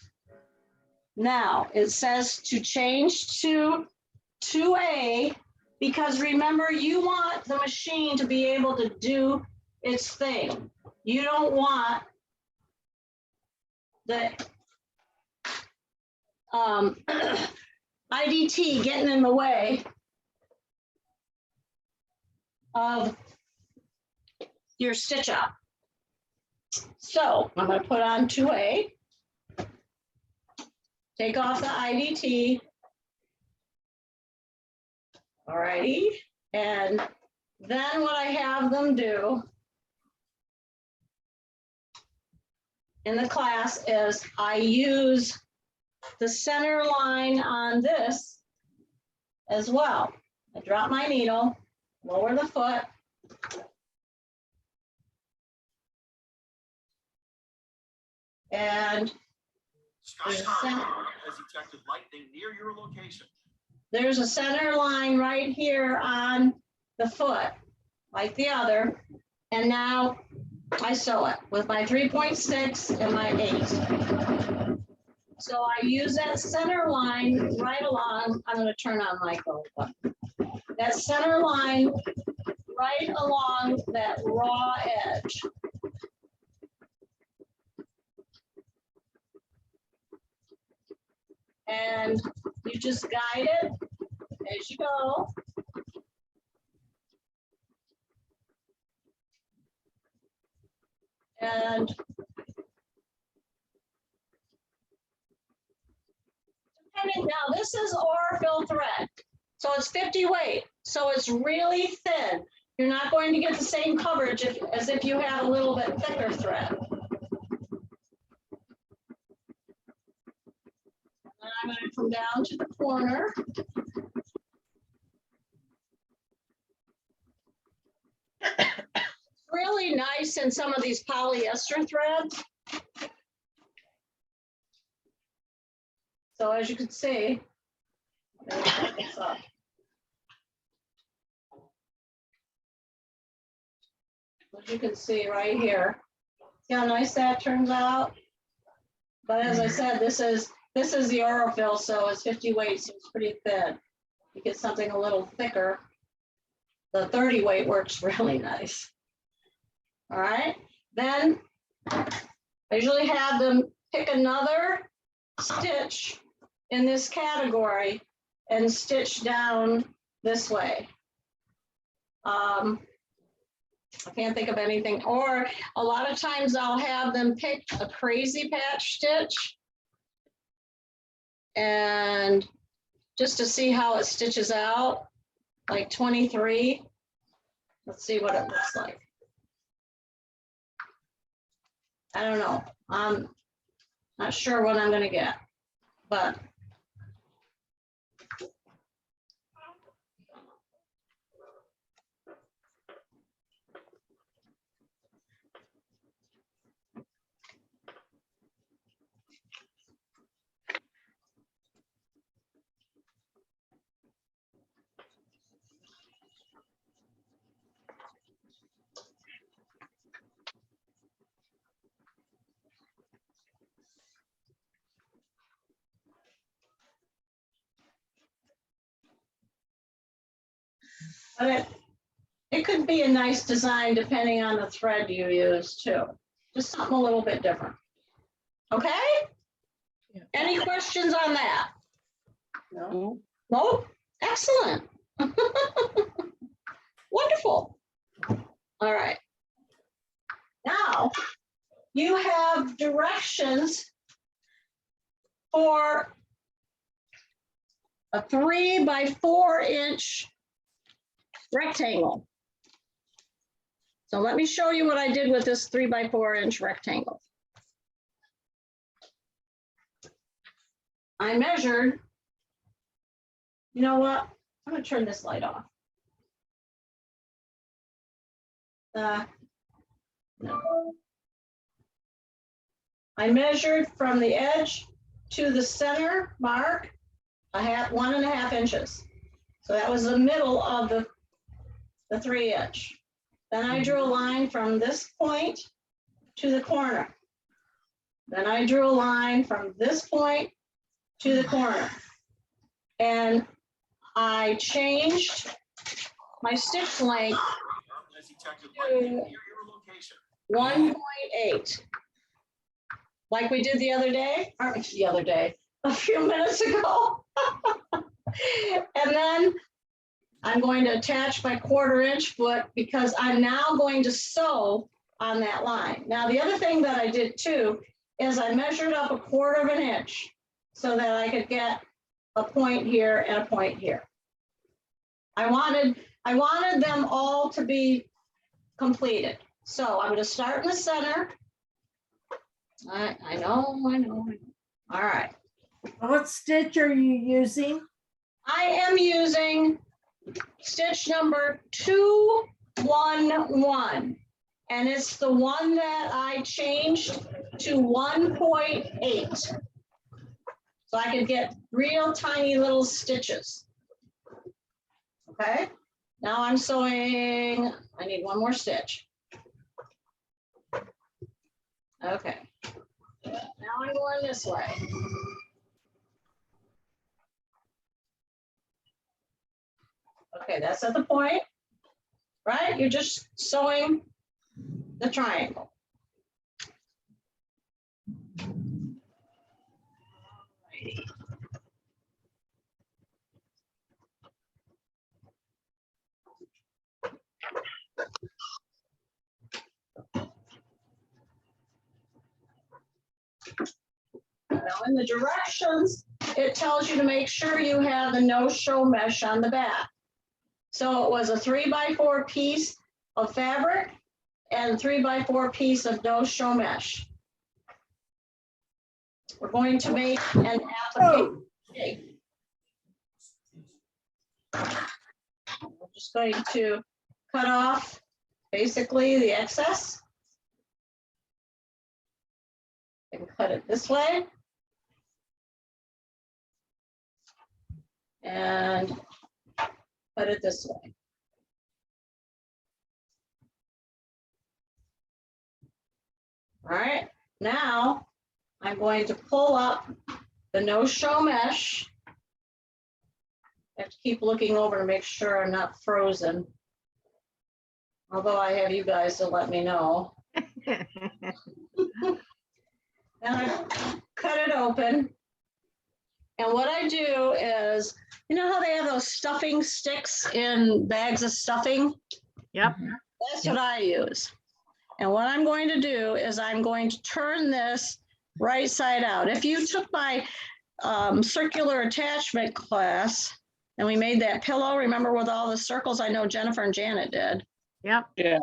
Now it says to change to 2A, because remember, you want the machine to be able to do its thing. You don't want the IDT getting in the way of your stitch up. So I'm going to put on 2A, take off the IDT. Alrighty, and then what I have them do in the class is I use the center line on this as well. I drop my needle, lower the foot, and Sky Tower has detected lightning near your location. there's a center line right here on the foot, like the other. And now I sew it with my 3.6 and my 8. So I use that center line right along. I'm going to turn on my gold button. That center line right along that raw edge. And you just guide it as you go. And depending, now this is Aurifil thread, so it's 50 weight, so it's really thin. You're not going to get the same coverage as if you have a little bit thicker thread. And I'm going to come down to the corner. It's really nice in some of these polyester threads. So as you can see, let me back this up. As you can see right here, see how nice that turns out. But as I said, this is the Aurifil, so it's 50 weight, so it's pretty thin. You get something a little thicker. The 30 weight works really nice. All right, then I usually have them pick another stitch in this category and stitch down this way. I can't think of anything, or a lot of times I'll have them pick a crazy patch stitch and just to see how it stitches out, like 23. Let's see what it looks like. I don't know. I'm not sure what I'm going to get, but it could be a nice design depending on the thread you use too. Just something a little bit different. Okay? Yeah. Any questions on that? No. No? Excellent. Wonderful. All right. Now you have directions for a 3 by 4 inch rectangle. So let me show you what I did with this 3 by 4 inch rectangle. I measured, you know what? I'm gonna turn this light off. No. I measured from the edge to the center mark, 1.5 inches. So that was the middle of the 3 inch. Then I drew a line from this point to the corner. Then I drew a line from this point to the corner. And I changed my stitch length Has detected lightning near your location. 1.8. Like we did the other day, or the other day, a few minutes ago. And then I'm going to attach my 1/4 inch foot because I'm now going to sew on that line. Now, the other thing that I did too is I measured up 1/4 inch so that I could get a point here and a point here. I wanted them all to be completed. So I'm going to start in the center. I know. All right. What stitch are you using? I am using stitch number 211, and it's the one that I changed to 1.8. So I could get real tiny little stitches. Okay, now I'm sewing, I need one more stitch. Okay, now I'm going this way. Okay, that's at the point, right? You're just sewing the triangle. Now in the directions, it tells you to make sure you have the no-show mesh on the back. So it was a 3x4 piece of fabric and 3x4 piece of no-show mesh. We're going to make an application shape. We're just going to cut off basically the excess. And cut it this way. And cut it this way. All right, now I'm going to pull up the no-show mesh. I have to keep looking over to make sure I'm not frozen. Although I have you guys to let me know. And I cut it open. And what I do is, you know how they have those stuffing sticks in bags of stuffing? Yep. That's what I use. And what I'm going to do is I'm going to turn this right side out. If you took my circular attachment class and we made that pillow, remember with all the circles, I know Jennifer and Janet did. Yep. Yeah.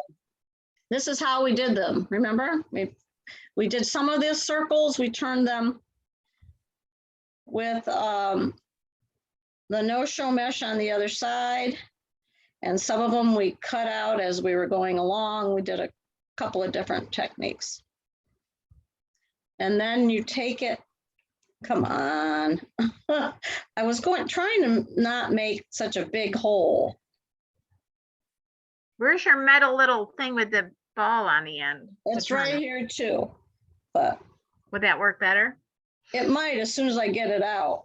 This is how we did them, remember? We did some of these circles, we turned them with the no-show mesh on the other side. And some of them we cut out as we were going along. We did a couple of different techniques. And then you take it, come on. I was trying to not make such a big hole. Where's your metal little thing with the ball on the end? It's right here too, but Would that work better? it might as soon as I get it out.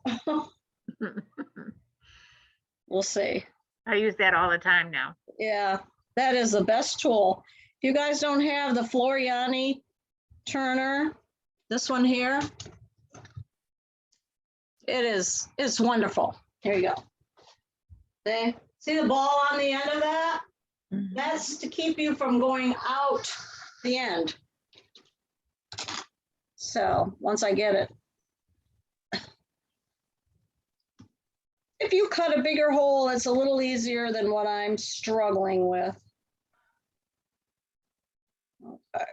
We'll see. I use that all the time now. Yeah, that is the best tool. If you guys don't have the Floriani turner, this one here, it's wonderful. Here you go. See the ball on the end of that? That's to keep you from going out the end. So once I get it. If you cut a bigger hole, it's a little easier than what I'm struggling with. Okay.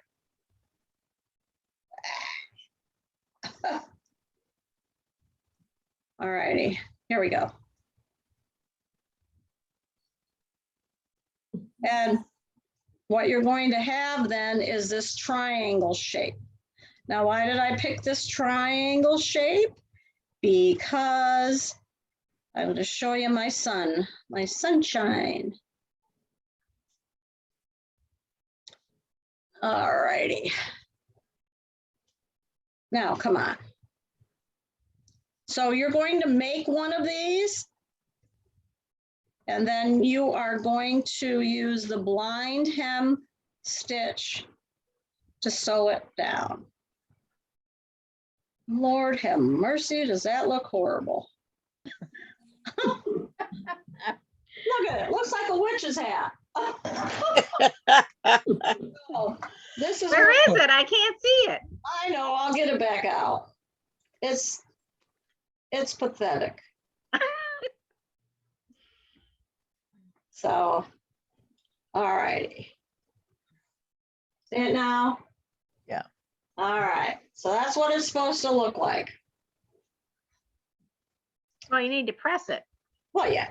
All righty, here we go. And what you're going to have then is this triangle shape. Now, why did I pick this triangle shape? Because I'm going to show you my sun, my sunshine. All righty. Now, come on. So you're going to make one of these, and then you are going to use the blind hem stitch to sew it down. Lord have mercy, does that look horrible? Look at it, looks like a witch's hat. Oh, this is Where is it? I can't see it. I know, I'll get it back out. It's pathetic. So, all righty. See it now? Yeah. All right, so that's what it's supposed to look like. Well, you need to press it. Well, yeah.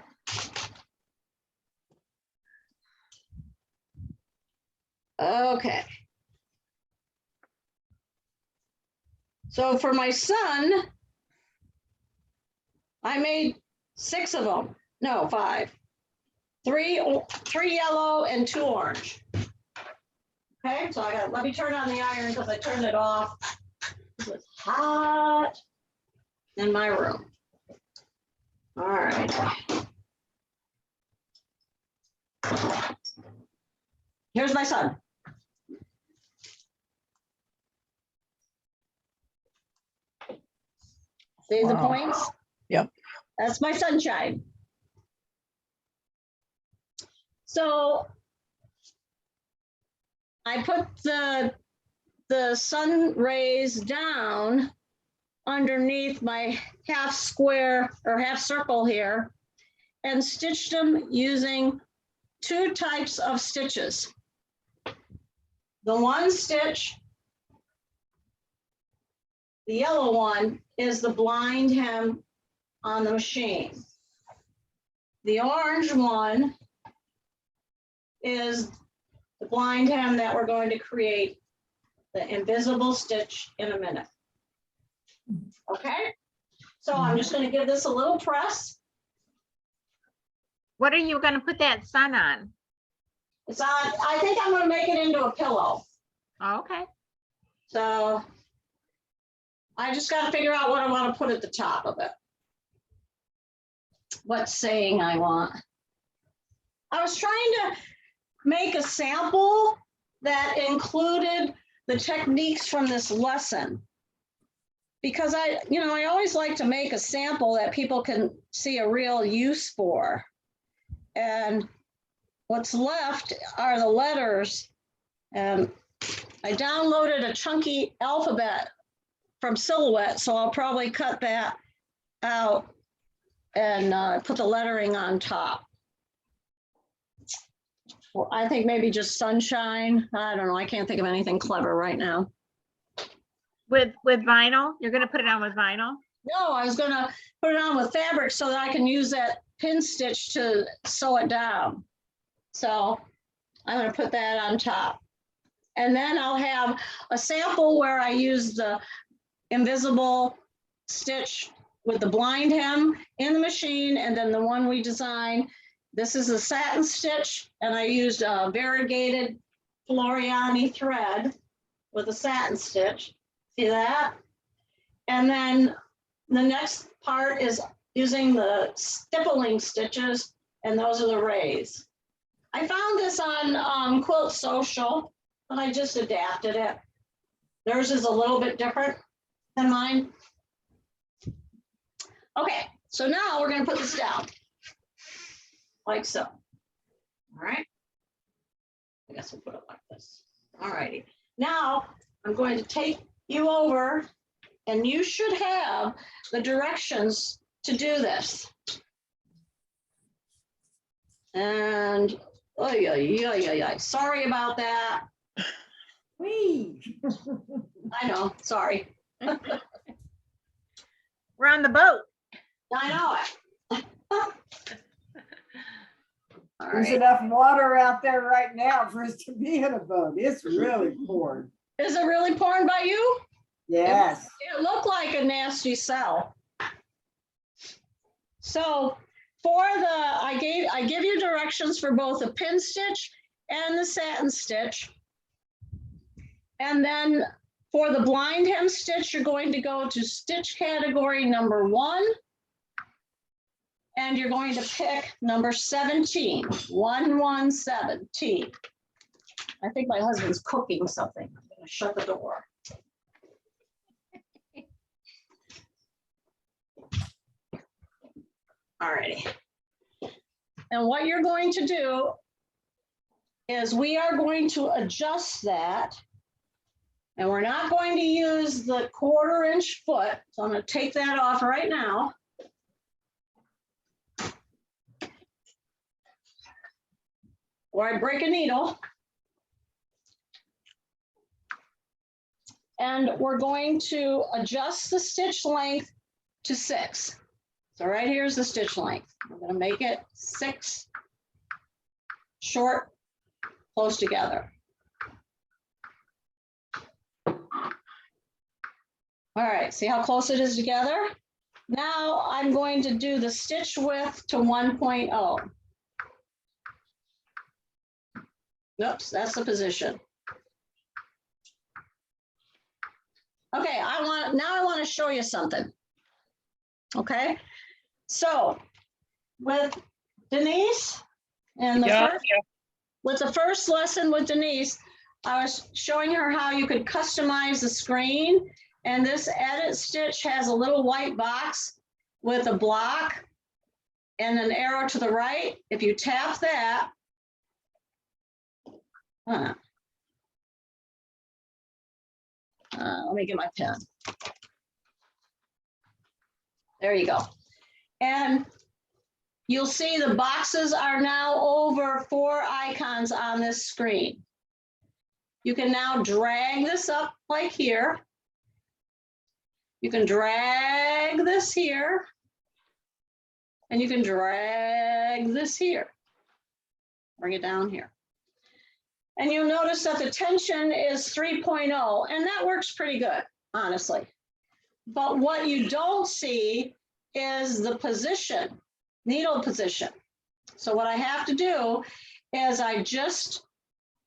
Okay. So for my son, I made 6 of them. No, 5. 3 yellow and 2 orange. Okay, so let me turn on the iron because I turned it off. It was hot in my room. All right. Here's my son. See the Wow. points? Yep. That's my sunshine. So I put the sun rays down underneath my half square or half circle here and stitched them using 2 types of stitches. The one stitch, the yellow one, is the blind hem on the machine. The orange one is the blind hem that we're going to create the invisible stitch in a minute. Okay, so I'm just going to give this a little press. What are you going to put that sun on? It's on, I think I'm going to make it into a pillow. Oh, okay. So I just got to figure out what I want to put at the top of it. What saying I want. I was trying to make a sample that included the techniques from this lesson. Because I always like to make a sample that people can see a real use for. And what's left are the letters. And I downloaded a chunky alphabet from Silhouette, so I'll probably cut that out and put the lettering on top. Well, I think maybe just sunshine. I don't know. I can't think of anything clever right now. With vinyl? You're going to put it on with vinyl? No, I was going to put it on with fabric so that I can use that pin stitch to sew it down. So I'm going to put that on top. And then I'll have a sample where I use the invisible stitch with the blind hem in the machine, and then the one we designed. This is a satin stitch, and I used a variegated Floriani thread with a satin stitch. See that? And then the next part is using the stippling stitches, and those are the rays. I found this on Quilt Social, but I just adapted it. Theirs is a little bit different than mine. Okay, so now we're going to put this down like so. All right. I guess we'll put it like this. All righty. Now I'm going to take you over, and you should have the directions to do this. And sorry about that. Whee! I know, sorry. We're on the boat. I know it. All There's right. enough water out there right now for us to be in a boat. It's really pouring. Is it really pouring by you? Yes. It looked like a nasty cell. So for the, I give you directions for both the pin stitch and the satin stitch. And then for the blind hem stitch, you're going to go to stitch category number 1. And you're going to pick number 17, 117. I think my husband's cooking something. I'm gonna shut the door. All righty. And what you're going to do is we are going to adjust that. And we're not going to use the 1/4 inch foot. So I'm going to take that off right now. Or I break a needle. And we're going to adjust the stitch length to 6. So right here's the stitch length. We're going to make it 6 short, close together. All right, see how close it is together? Now I'm going to do the stitch width to 1.0. Oops, that's the position. Okay, I want to show you something. Okay, so with Denise and with the first lesson with Denise, I was showing her how you could customize the screen, and this edit stitch has a little white box with a block and an arrow to the right. If you tap that, let me get my pen. There you go. And you'll see the boxes are now over 4 icons on this screen. You can now drag this up like here. You can drag this here. And you can drag this here. Bring it down here. And you'll notice that the tension is 3.0, and that works pretty good, honestly. But what you don't see is the position, needle position. So what I have to do is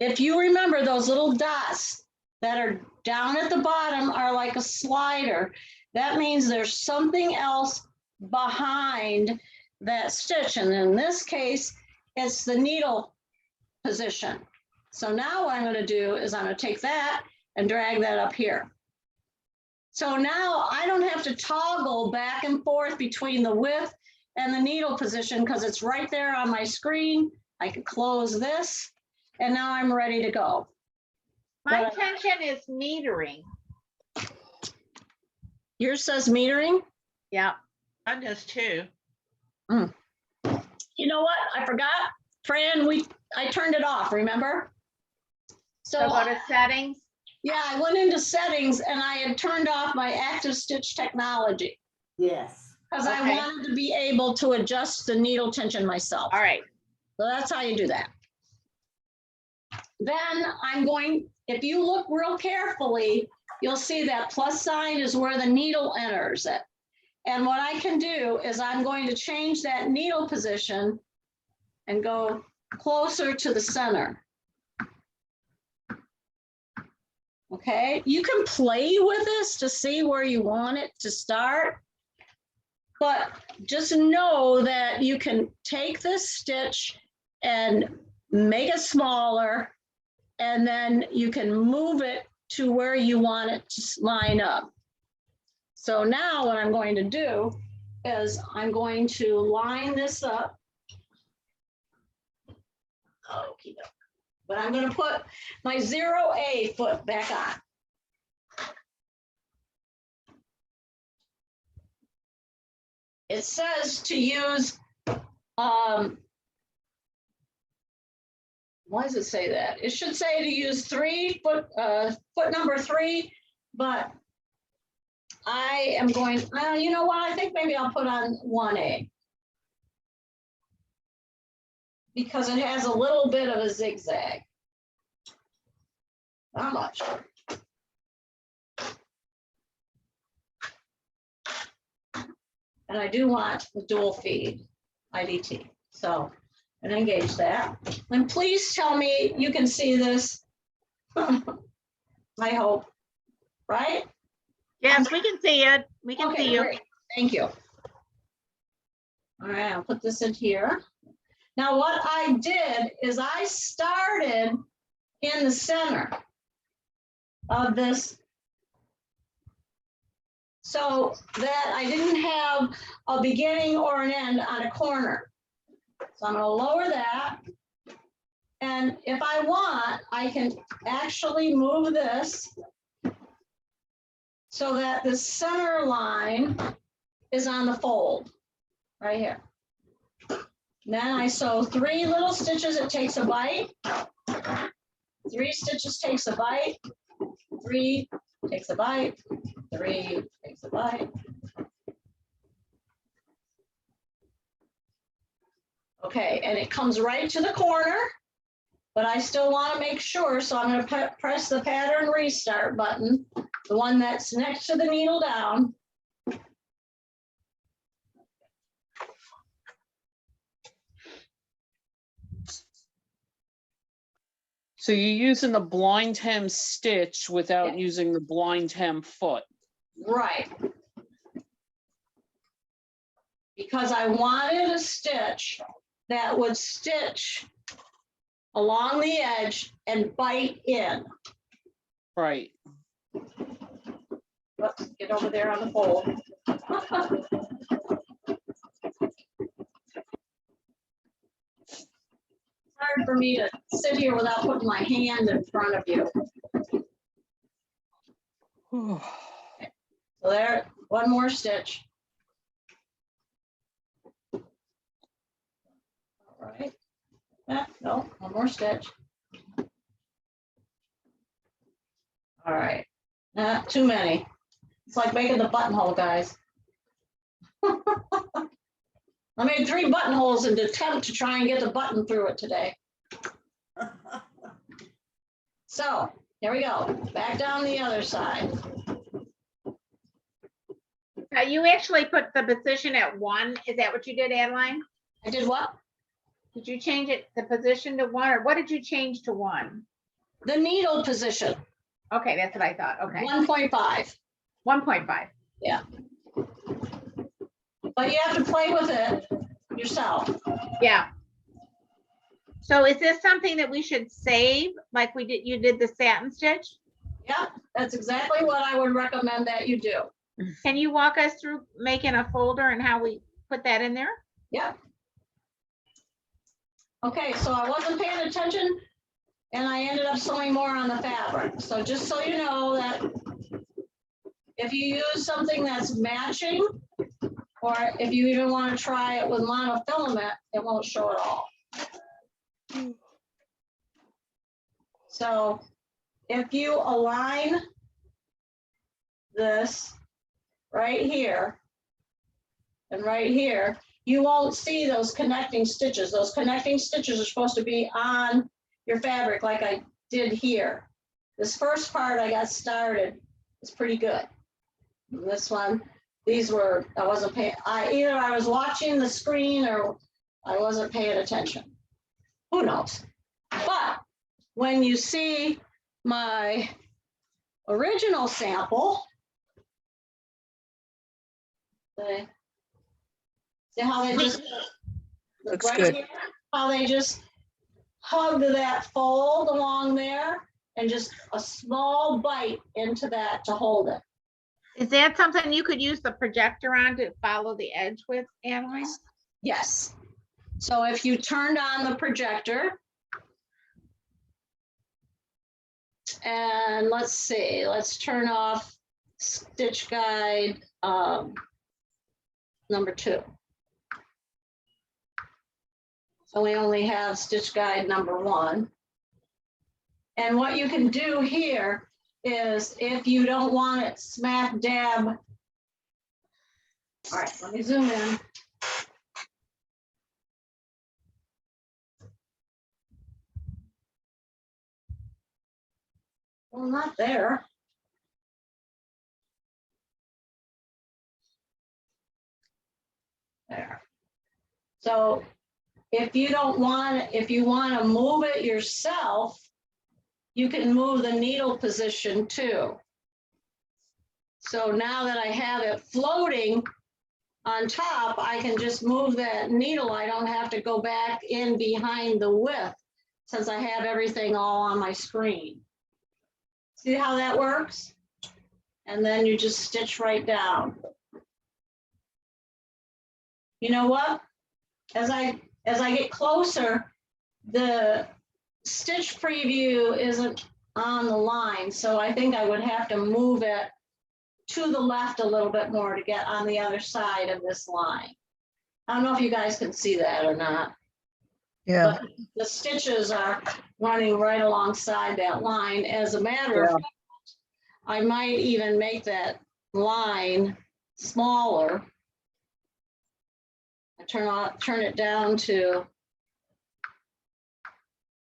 if you remember those little dots that are down at the bottom are like a slider. That means there's something else behind that stitch. And in this case, it's the needle position. So now what I'm going to do is I'm going to take that and drag that up here. So now I don't have to toggle back and forth between the width and the needle position because it's right there on my screen. I can close this and now I'm ready to go. My tension is metering. Yours says metering? Yeah. Mine does too. You know what? I forgot. Fran, I turned it off, remember? So go to settings. Yeah, I went into settings and I had turned off my active stitch technology Yes. because I Okay. wanted to be able to adjust the needle tension myself. All right. So that's how you do that. Then if you look real carefully, you'll see that plus sign is where the needle enters it. And what I can do is I'm going to change that needle position and go closer to the center. Okay, you can play with this to see where you want it to start, but just know that you can take this stitch and make it smaller, and then you can move it to where you want it to line up. So now what I'm going to do is I'm going to line this up. Okay. But I'm going to put my 0A foot back on. It says to use, why does it say that? It should say to use foot number 3, but I am going, you know what, I think maybe I'll put on 1A. Because it has a little bit of a zigzag. Not much. And I do want the dual feed IDT. So, and engage that. And please tell me you can see this. I hope, right? Yes, we can see it. We can Okay, see you. great. Thank you. All right, I'll put this in here. Now what I did is I started in the center of this so that I didn't have a beginning or an end on a corner. So I'm going to lower that. And if I want, I can actually move this so that the center line is on the fold right here. Then I sew 3 little stitches, it takes a bite. 3 stitches takes a bite. 3 takes a bite. 3 takes a bite. Okay, and it comes right to the corner, but I still want to make sure, so I'm going to press the pattern restart button, the one that's next to the needle down. So you're using the blind hem stitch without Yeah. using the blind hem foot. Right. Because I wanted a stitch that would stitch along the edge and bite in. Right. Let's get over there on the fold. Hard for me to sit here without putting my hand in front of you. So there, one more stitch. All right. No, one more stitch. All right. Not too many. It's like making the buttonhole, guys. I made 3 buttonholes in the attempt to try and get the button through it today. So here we go. Back down the other side. You actually put the position at 1. Is that what you did, Adeline? I did what? Did you change it, the position to 1, or what did you change to 1? The needle position, Okay, that's what I thought. Okay, 1.5. 1.5. Yeah. But you have to play with it yourself. Yeah. So is this something that we should save, like we did? You did the satin stitch? Yeah, that's exactly what I would recommend that you do. Can you walk us through making a folder and how we put that in there? Yeah. Okay, so I wasn't paying attention and I ended up sewing more on the fabric. So just so you know that if you use something that's matching, or if you even want to try it with monofilament, it won't show at all. So if you align this right here and right here, you won't see those connecting stitches. Those connecting stitches are supposed to be on your fabric like I did here. This first part I got started is pretty good. This one, these were, I wasn't paying, either I was watching the screen or I wasn't paying attention. Who knows? But when you see my original sample, see how they just Looks good. here, how they just hug that fold along there and just a small bite into that to hold it. Is that something you could use the projector on to follow the edge with, Adeline? Yes. So if you turned on the projector, and let's see, let's turn off stitch guide number 2. So we only have stitch guide number 1. And what you can do here is if you don't want it smack dab All right, let me zoom in. Well, not there. There. So if you don't want, if you want to move it yourself, you can move the needle position too. So now that I have it floating on top, I can just move that needle. I don't have to go back in behind the width since I have everything all on my screen. See how that works? And then you just stitch right down. You know what? As I get closer, the stitch preview isn't on the line, so I think I would have to move it to the left a little bit more to get on the other side of this line. I don't know if you guys can see that or not. Yeah. But the stitches are running right alongside that line. As a matter of fact, I might even make that line smaller. I turn it down to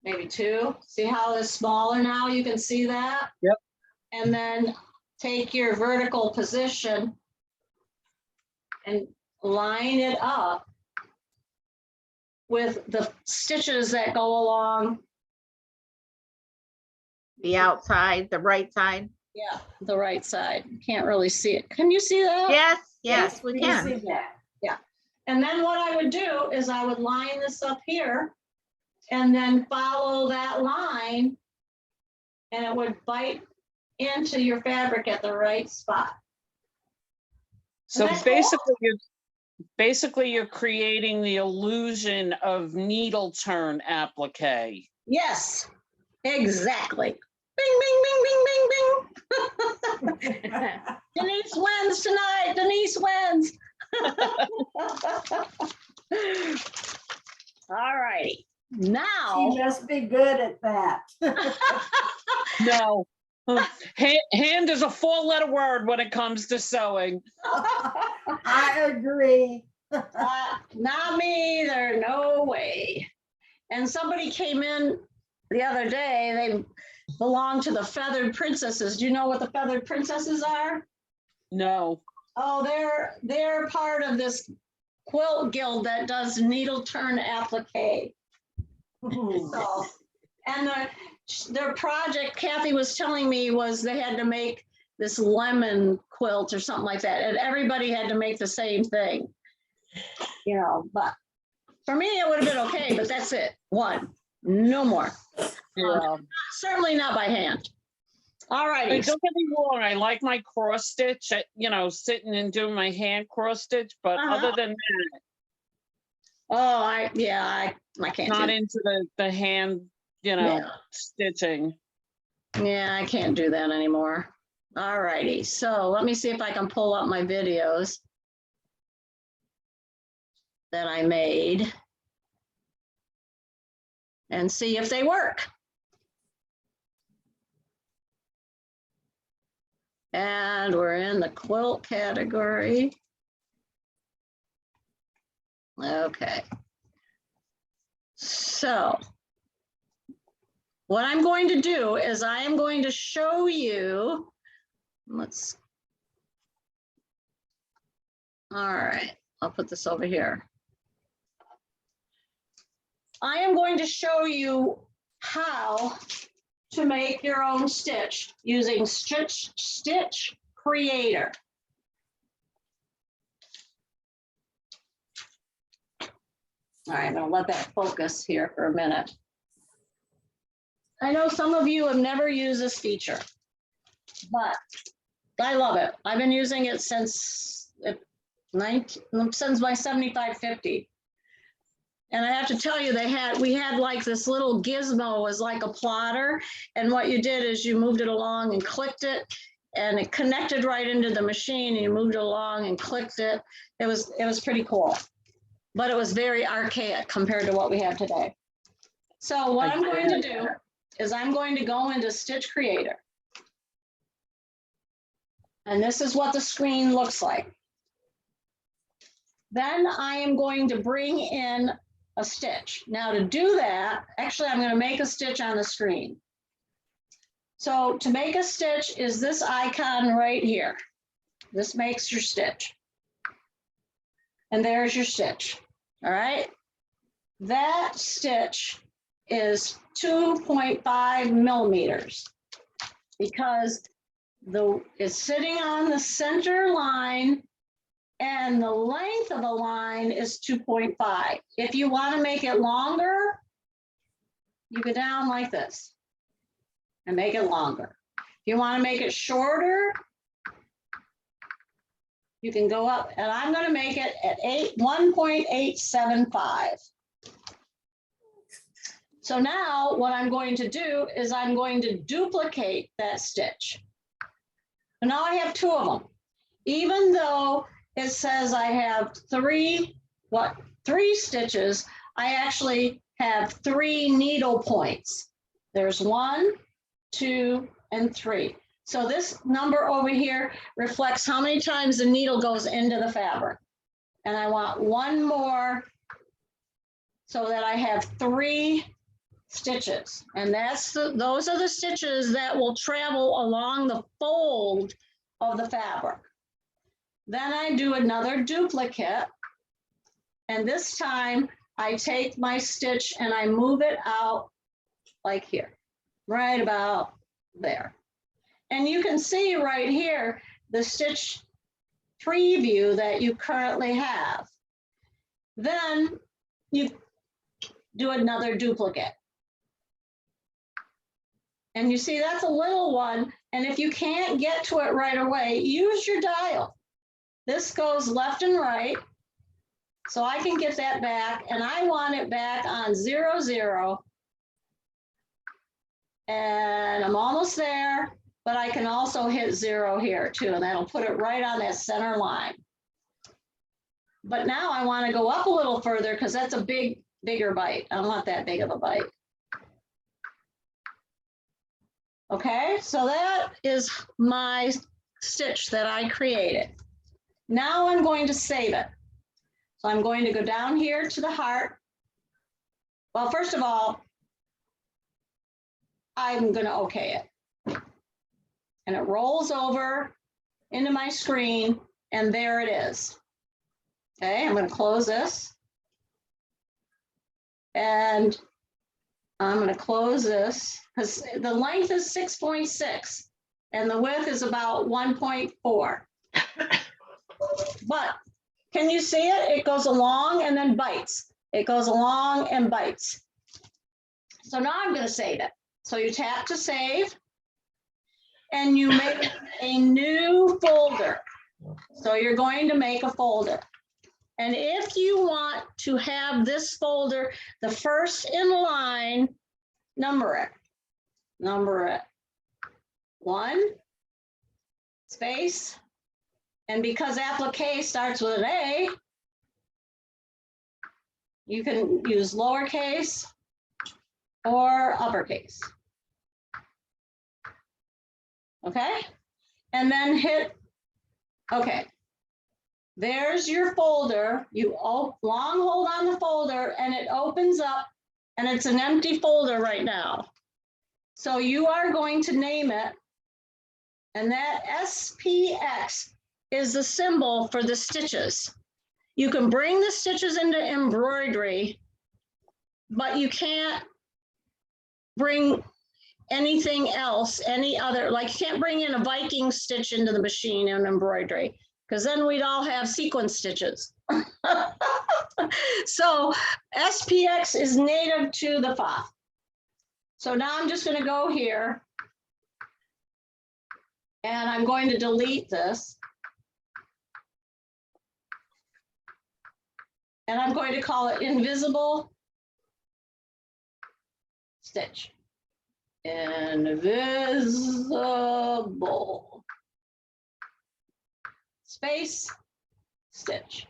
maybe 2. See how it's smaller now? You can see that? Yep. And then take your vertical position and line it up with the stitches that go along. The outside, the right side. Yeah, the right side. Can't really see it. Can you see that? Yes, yes, we can can. see that. And then what I would do is I would line this up here and then follow that line and it would bite into your fabric at the right spot. So That's cool. basically you're creating the illusion of needle turn applique. Yes, exactly. Bing, bing, bing, bing, bing, bing. Denise wins tonight. Denise wins. All righty. Now. She must be good at that. No. Hand is a 4-letter word when it comes to sewing. I agree. Not me either, no way. And somebody came in the other day, they belong to the Feathered Princesses. Do you know what the Feathered Princesses are? No. Oh, they're part of this quilt guild that does needle turn applique. So, and their project, Kathy was telling me, was they had to make this lemon quilt or something like that, and everybody had to make the same thing. You know, but for me, it would have been okay, but that's it. One, no more. Yeah. Certainly not by hand. All righty. Don't get me wrong, I like my cross stitch, sitting and doing my hand cross stitch, but other than that, Oh, I can't. not do into the hand, stitching. Yeah, I can't do that anymore. All righty. So let me see if I can pull up my videos that I made and see if they work. And we're in the quilt category. Okay. So what I'm going to do is I am going to show you, all right, I'll put this over here. I am going to show you how to make your own stitch using Stitch Creator. All right, I'm gonna let that focus here for a minute. I know some of you have never used this feature, but I love it. I've been using it since my 7550. And I have to tell you, we had like this little gizmo was like a plotter. And what you did is you moved it along and clicked it and it connected right into the machine and you moved it along and clicked it. It was pretty cool, but it was very archaic compared to what we have today. So what I'm going to do is I'm going to go into Stitch Creator. And this is what the screen looks like. Then I am going to bring in a stitch. Now to do that, actually, I'm going to make a stitch on the screen. So to make a stitch is this icon right here. This makes your stitch. And there's your stitch. All right. That stitch is 2.5 millimeters because it's sitting on the center line and the length of the line is 2.5. If you want to make it longer, you go down like this and make it longer. If you want to make it shorter, you can go up, and I'm going to make it at 1.875. So now what I'm going to do is I'm going to duplicate that stitch. And now I have two of them. Even though it says I have three stitches, I actually have 3 needle points. There's 1, 2, and 3. So this number over here reflects how many times the needle goes into the fabric. And I want one more so that I have 3 stitches. And those are the stitches that will travel along the fold of the fabric. Then I do another duplicate. And this time I take my stitch and I move it out like here, right about there. And you can see right here the stitch preview that you currently have. Then you do another duplicate. And you see that's a little one. And if you can't get to it right away, use your dial. This goes left and right. So I can get that back, and I want it back on 0, 0. And I'm almost there, but I can also hit 0 here too, and that'll put it right on that center line. But now I want to go up a little further because that's a bigger bite. I don't want that big of a bite. Okay, so that is my stitch that I created. Now I'm going to save it. So I'm going to go down here to the heart. Well, first of all, I'm going to okay it. And it rolls over into my screen, and there it is. Okay, I'm going to close this. And I'm going to close this because the length is 6.6 and the width is about 1.4. But can you see it? It goes along and then bites. It goes along and bites. So now I'm going to save it. So you tap to save and you make a new folder. So you're going to make a folder. And if you want to have this folder, the first in line, number it. Number it. 1, space. And because applique starts with an A, you can use lowercase or uppercase. Okay? And then hit OK. There's your folder. You long hold on the folder and it opens up, and it's an empty folder right now. So you are going to name it, and that SPX is the symbol for the stitches. You can bring the stitches into embroidery, but you can't bring anything else, any other, like you can't bring in a Viking stitch into the machine in embroidery, because then we'd all have sequin stitches. So SPX is native to the Pfaff. So now I'm just going to go here and I'm going to delete this. And I'm going to call it invisible stitch. Invisible space stitch.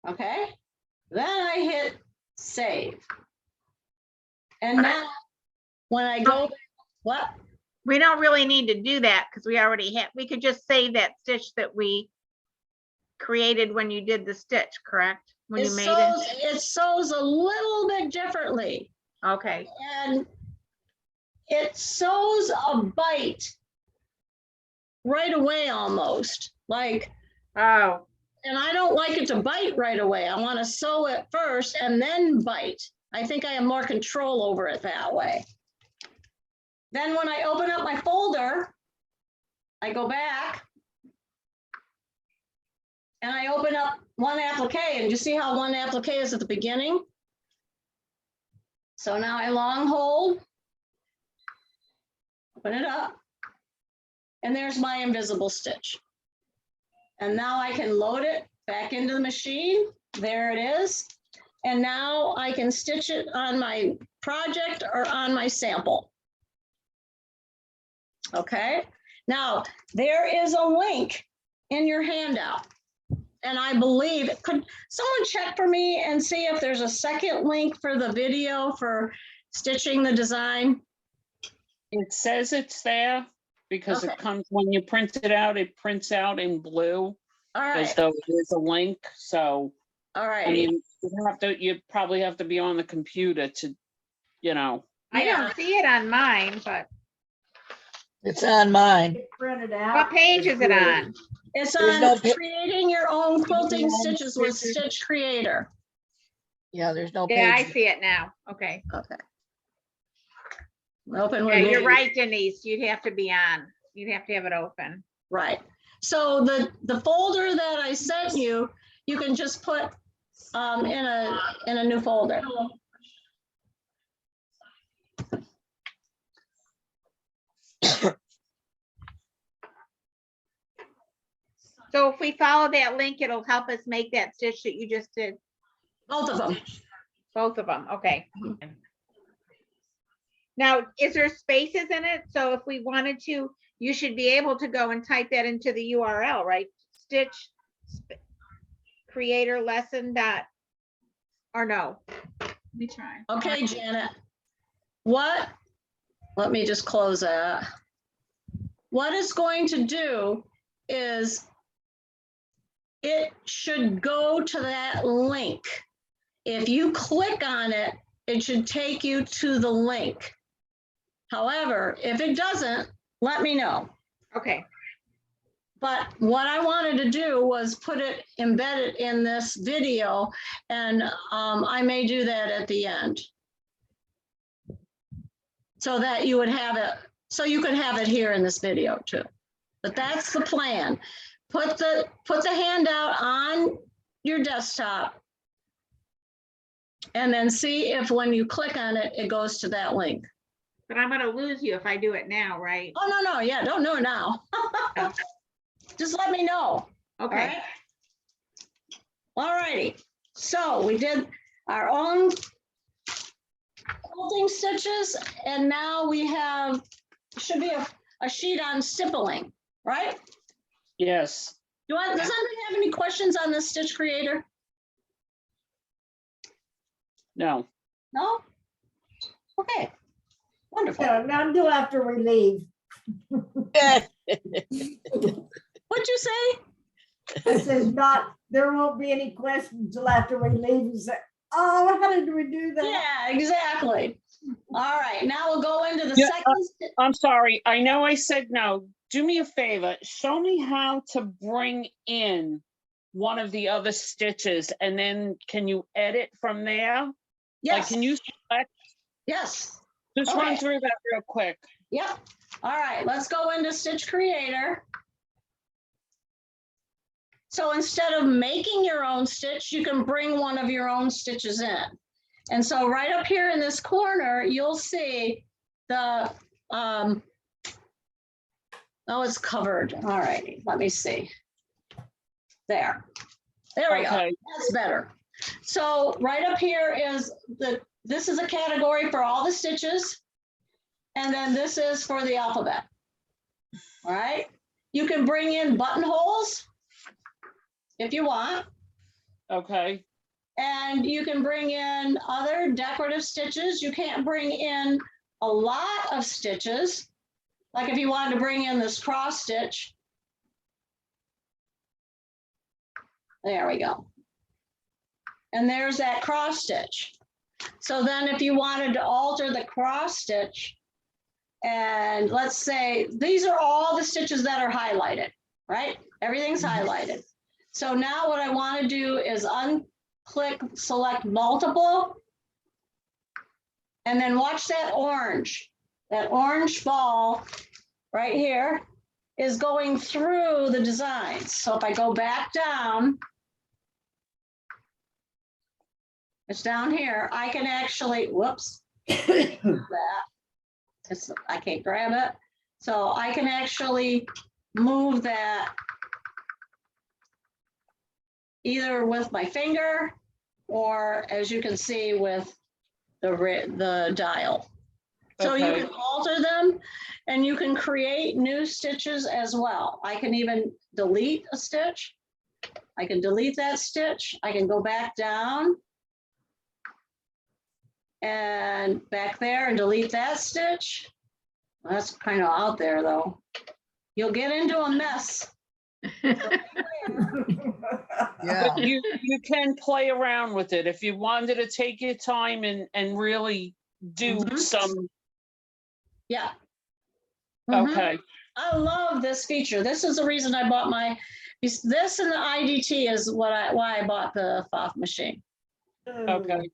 Okay, then I hit save. And now when I go, what? We don't really need to do that because we already have, we could just save that stitch that we created when you did the stitch, correct? When you made it? It sews a little bit differently, Okay, and it sews a bite right away almost, like, oh, and I don't like it to bite right away. I want to sew it first and then bite. I think I have more control over it that way. Then when I open up my folder, I go back and I open up one applique, and you see how one applique is at the beginning? So now I long hold, open it up, and there's my invisible stitch. And now I can load it back into the machine. There it is. And now I can stitch it on my project or on my sample. Okay, now there is a link in your handout. And I believe, could someone check for me and see if there's a second link for the video for stitching the design? It says it's there because Okay. it comes, when you print it out, it prints out in blue All as right, though there's a link. So, all I right. mean, you probably have to be on the computer to, you know. I Yeah. don't see it on mine, but It's on mine. It printed out. what page is it on? It's There's on no pi- creating your own quilting Your own stitches with stitches. Stitch Creator. Yeah, there's no Yeah, I page. see it now. Okay. Okay. Open Yeah, with you're me. right, Denise. You'd have to be on. You'd have to have it open. Right. So the folder that I sent you, you can just put in a new folder. So if we follow that link, it'll help us make that stitch that you just did, Both of them. both of them. Okay. Now, is there spaces in it? So if we wanted to, you should be able to go and type that into the URL, right? Stitch creator lesson dot, or no? Let me try. Okay, Janet. Let me just close that. What it's going to do is it should go to that link. If you click on it, it should take you to the link. However, if it doesn't, let me know. Okay, But what I wanted to do was put it embedded in this video, and I may do that at the end. So that you would have it, so you could have it here in this video too. But that's the plan. Put the handout on your desktop and then see if when you click on it, it goes to that link. but I'm gonna lose you if I do it now, right? Oh, no, yeah, don't do it now. Just let me know. Okay, All righty, so we did our own quilting stitches, and now we have, should be a sheet on stippling, right? Yes. Does anybody have any questions on the Stitch Creator? No? Okay, wonderful. Yeah, not until after we leave. What'd you say? I says there won't be any questions till after we leave. You say, oh, how did we do that? Yeah, exactly. All right, now we'll go into the Yeah, second. I'm sorry. I know I said no. Do me a favor. Show me how to bring in one of the other stitches, and then can you edit from there? Like, Yes, can you select? yes, Just run Okay. through that real quick. yep. All right, let's go into Stitch Creator. So instead of making your own stitch, you can bring one of your own stitches in. And so right up here in this corner, you'll see the, oh, it's covered. All right, let me see. There we go. Okay. That's better. So right up here is this is a category for all the stitches. And then this is for the alphabet. All right. You can bring in buttonholes if you want. Okay. And you can bring in other decorative stitches. You can't bring in a lot of stitches, Like if you wanted to bring in this cross stitch. There we go. And there's that cross stitch. So then if you wanted to alter the cross stitch, and let's say these are all the stitches that are highlighted, right? Everything's highlighted. So now what I want to do is unclick, select multiple, and then watch that orange. That orange ball right here is going through the designs. So if I go back down, it's down here, I can actually, whoops, that. I can't grab it. So I can actually move that either with my finger or, as you can see, with the dial. So you can alter them and you can create new stitches as well. I can even delete a stitch. I can delete that stitch. I can go back down and back there and delete that stitch. That's kind of out there though. You'll get into a mess. Yeah. But you can play around with it if you wanted to take your time and really do some. Yeah. Mhm. Okay. I love this feature. This is the reason I bought this and the IDT is why I bought the Pfaff machine. Okay.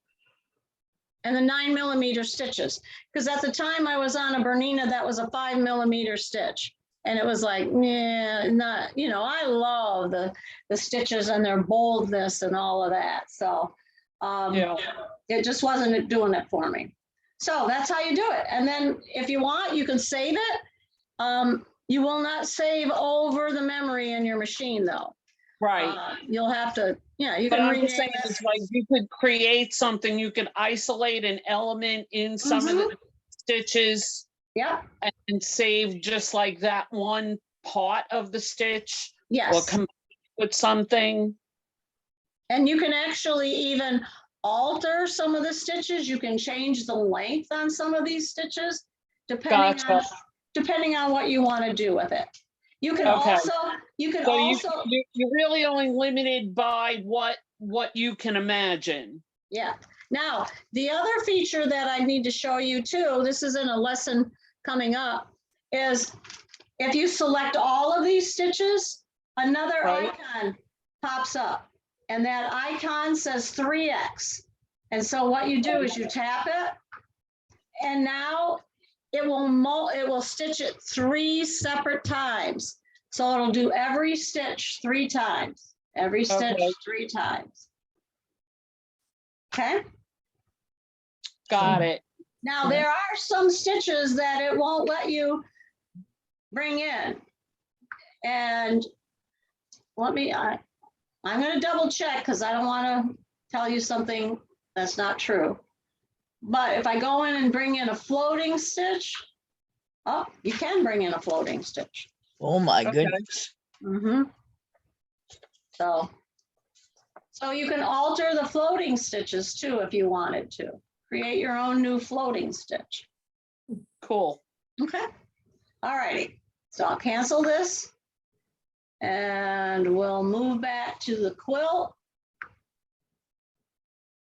And the 9mm stitches, because at the time I was on a Bernina that was a 5mm stitch, and it was like, yeah, not, you know, I love the stitches and their boldness and all of that. So Yeah. it just wasn't doing it for me. So that's how you do it. And then if you want, you can save it. You will not save over the memory in your machine though. Right. You'll have to, yeah, you But can I'm rename just saying, it. it's like you could create something, you could isolate an element in some of the stitches Yeah, and save just like that one part of the stitch or yes. come with something. And you can actually even alter some of the stitches. You can change the length on some of these stitches, Gotcha. depending on what you want to do with it. You can Okay. also, So you're really only limited by what you can imagine. yeah. Now, the other feature that I need to show you too, this is in a lesson coming up, is if you select all of these stitches, another icon pops up. And that icon says 3X. And so what you do is you tap it, and now it will stitch it 3 separate times. So it'll do every stitch 3 times. Every stitch 3 times. Okay. Got it. Now there are some stitches that it won't let you bring in. And let me, I'm going to double check because I don't want to tell you something that's not true. But if I go in and bring in a floating stitch, oh, you can bring in a floating stitch. Oh, my Okay. goodness. So you can alter the floating stitches too if you wanted to. Create your own new floating stitch. Cool. Okay. All righty. So I'll cancel this. And we'll move back to the quilt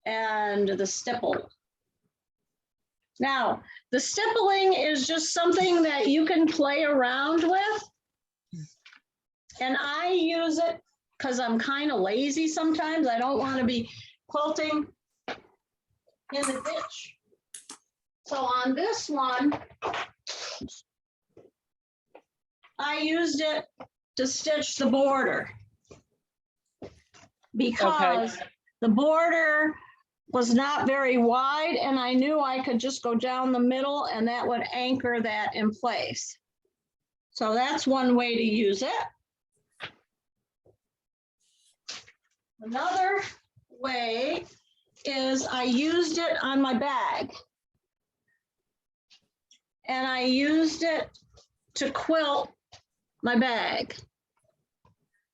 and the stipple. Now, the stippling is just something that you can play around with. And I use it because I'm kind of lazy sometimes. I don't want to be quilting in the ditch. So on this one, I used it to stitch the border because the border was not very wide, and I knew I could just go down the middle and that would anchor that in place. So that's one way to use it. Another way is I used it on my bag. And I used it to quilt my bag.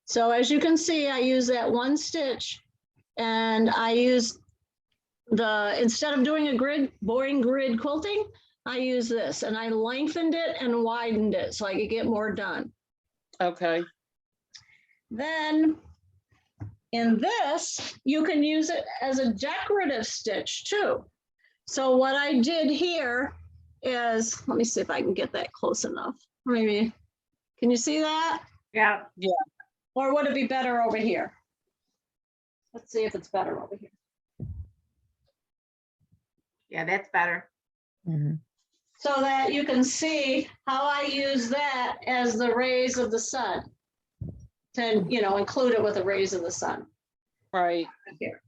So as you can see, I use that one stitch, and I use instead of doing a boring grid quilting, I use this, and I lengthened it and widened it so I could get more done. Okay, Then in this, you can use it as a decorative stitch too. So what I did here is, let me see if I can get that close enough. Maybe, can you see that? Yeah. Or would it be better over here? Let's see if it's better over here. Yeah, that's better. So that you can see how I use that as the rays of the sun. To, you know, include it with the rays of the sun. right. Here.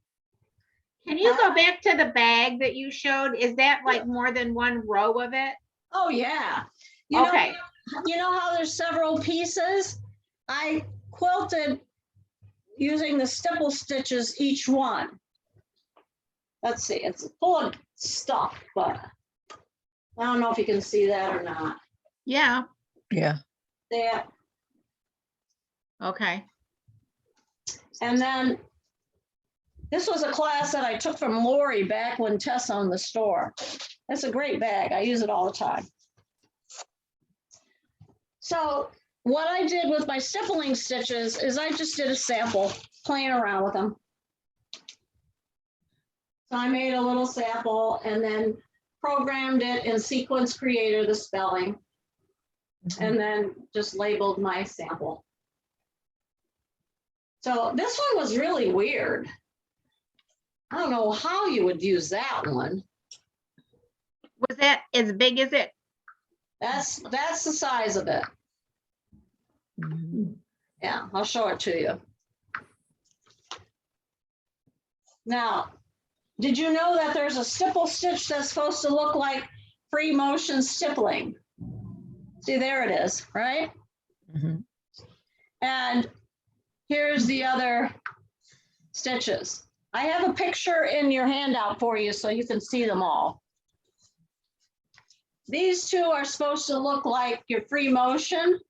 Can you go back to the bag that you showed? Is that like more than one row of it? Oh, yeah. You know, Okay. you know how there's several pieces? I quilted using the stipple stitches each one. Let's see, it's full of stuff, but I don't know if you can see that or not. Yeah. Yeah. There, Okay. and then this was a class that I took from Lori back when Tess owned the store. It's a great bag. I use it all the time. So what I did with my stippling stitches is I just did a sample, playing around with them. So I made a little sample and then programmed it in Sequence Creator, the spelling, and then just labeled my sample. So this one was really weird. I don't know how you would use that one. Was that as big as it? That's the size of it. Yeah, I'll show it to you. Now, did you know that there's a stipple stitch that's supposed to look like free motion stippling? See, there it is, right? And here's the other stitches. I have a picture in your handout for you so you can see them all. These two are supposed to look like your free motion.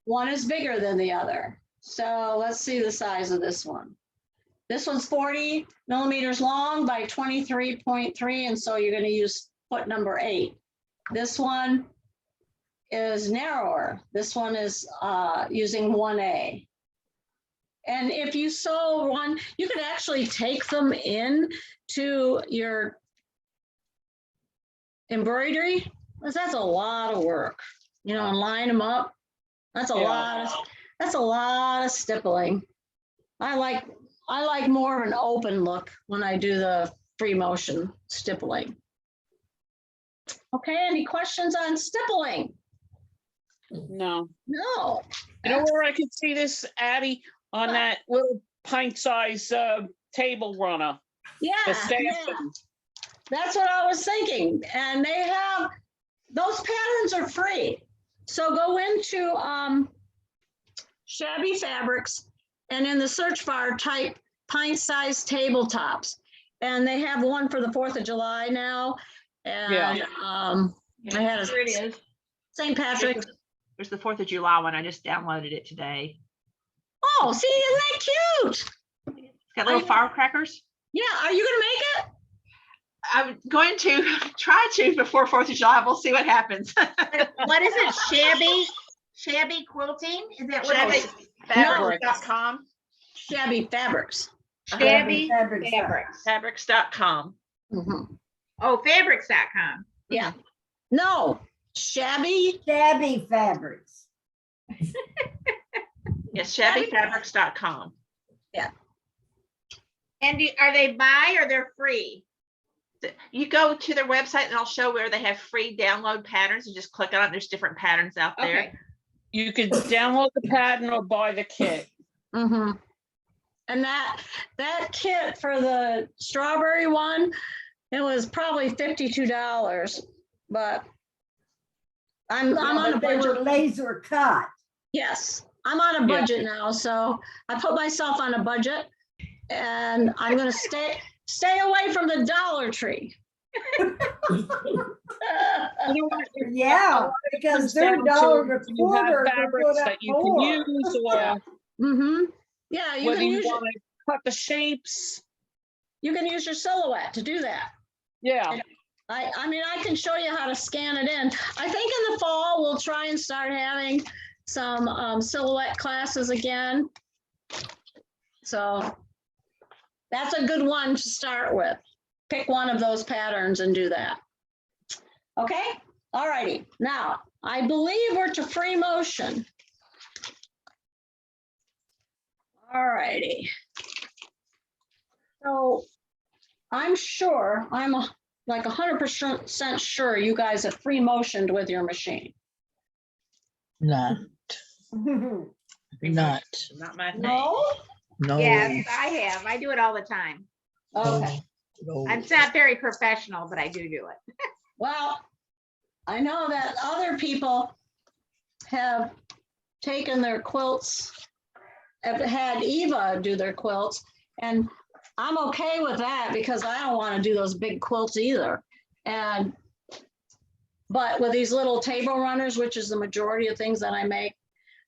One is bigger than the other. So let's see the size of this one. This one's 40 millimeters long by 23.3, and so you're going to use foot number 8. This one is narrower. This one is using 1A. And if you sew one, you could actually take them in to your embroidery, because that's a lot of work, you know, and line them up. That's a lot of stippling. I like more of an open look when I do the free motion stippling. Okay, any questions on stippling? No. No. You know where I could see this, Addie? On that little pint-size table runner. The Yeah, stamping. that's what I was thinking. And they have, those patterns are free. So go into Shabby Fabrics, and in the search bar type pint-sized tabletops. And they have one for the 4th of July now. And I had Here it is. St. Patrick. There's the 4th of July one. I just downloaded it today. Oh, see, isn't that cute? It's got little firecrackers. Yeah, are you gonna make it? I'm going to try to before 4th of July. We'll see what happens. What is it? Shabby quilting? Is that what it is? Fabrics.com. Shabby Fabrics. Shabby Fabrics. fabrics. Fabrics.com. Mhm. Oh, fabrics.com. Yeah. No, Shabby. Shabby Fabrics. Yes, shabbyfabrics.com. And are they buy or they're free? You go to their website and I'll show where they have free download patterns and just click on it. There's different patterns out there. Okay. You could download the pattern or buy the kit. Mm-hmm. And that kit for the strawberry one, it was probably $52, but I'm on a But they were budget. laser cut. Yes, I'm on a budget now, so I put myself on a budget, and I'm gonna stay away from the Dollar Tree. Yeah, because they're Comes down to $1 a if you have quarter to fabrics put up that you can more. use, or Mm-hmm. Yeah, you whether can you use want to cut the shapes. your silhouette to do that. Yeah, I mean, I can show you how to scan it in. I think in the fall, we'll try and start having some silhouette classes again. So that's a good one to start with. Pick one of those patterns and do that. Okay, all righty. Now, I believe we're to free motion. All righty. So I'm sure, like 100% sure you guys have free motioned with your machine. Not, not, Not my thing. No? no. Yes, I have. I do it all the time. Okay. no. I'm not very professional, but I do it. Well, I know that other people have taken their quilts, have had Eva do their quilts, and I'm okay with that because I don't want to do those big quilts either. But with these little table runners, which is the majority of things that I make,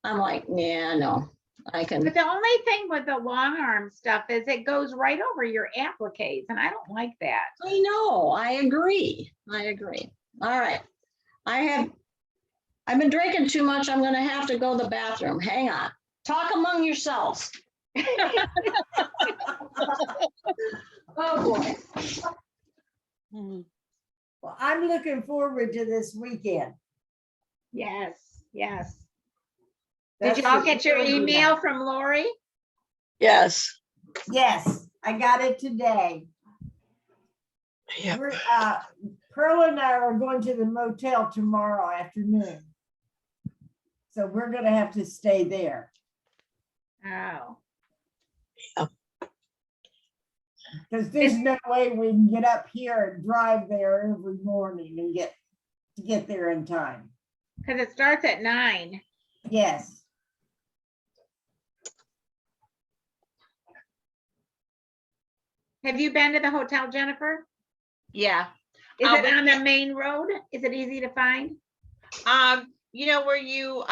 I'm like, yeah, no, I can. But the only thing with the long arm stuff is it goes right over your appliques, and I don't like that. I know, I agree. All right. I've been drinking too much. I'm gonna have to go to the bathroom. Hang on. Talk among yourselves. Oh, boy. Mhm. Well, I'm looking forward to this weekend. Yes, yes. That's Did you all for get your sure. email from Lori? Yes. Yes, I got it today. Yep. Pearl and I are going to the motel tomorrow afternoon. So we're gonna have to stay there. Oh, Because there's no way we can get up here and drive there every morning and get there in time. because it starts at 9. Yes. Have you been to the hotel, Jennifer? Yeah. Is Oh, it we on the main road? Is it easy to find? You know where you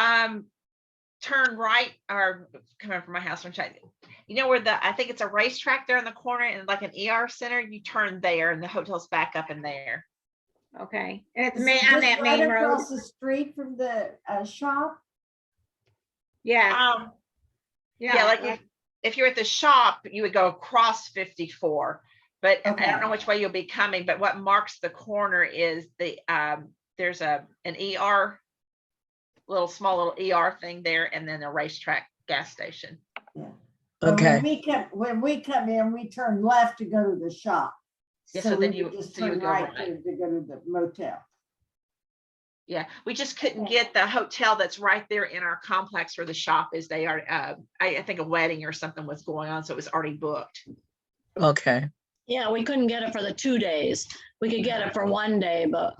turn right or coming from my house, you know where I think it's a racetrack there in the corner and like an ER center, you turn there and the hotel's back up in there. Okay, and it's Is it on just that right main road? across the street from the shop? Yeah, Yeah, like if you're at the shop, you would go across 54, but I Okay. don't know which way you'll be coming, but what marks the corner is there's an ER, small little ER thing there, and then a racetrack gas station. Yeah. But Okay. When we come in, we turn left to go to the shop. Yeah, so then we you- would just so you turn would go right right. to go to the motel. Yeah, we just couldn't get the hotel that's right there in our complex where the shop is. They are, I think a wedding or something was going on, so it was already booked. Okay. Yeah, we couldn't get it for the 2 days. We could get it for 1 day, but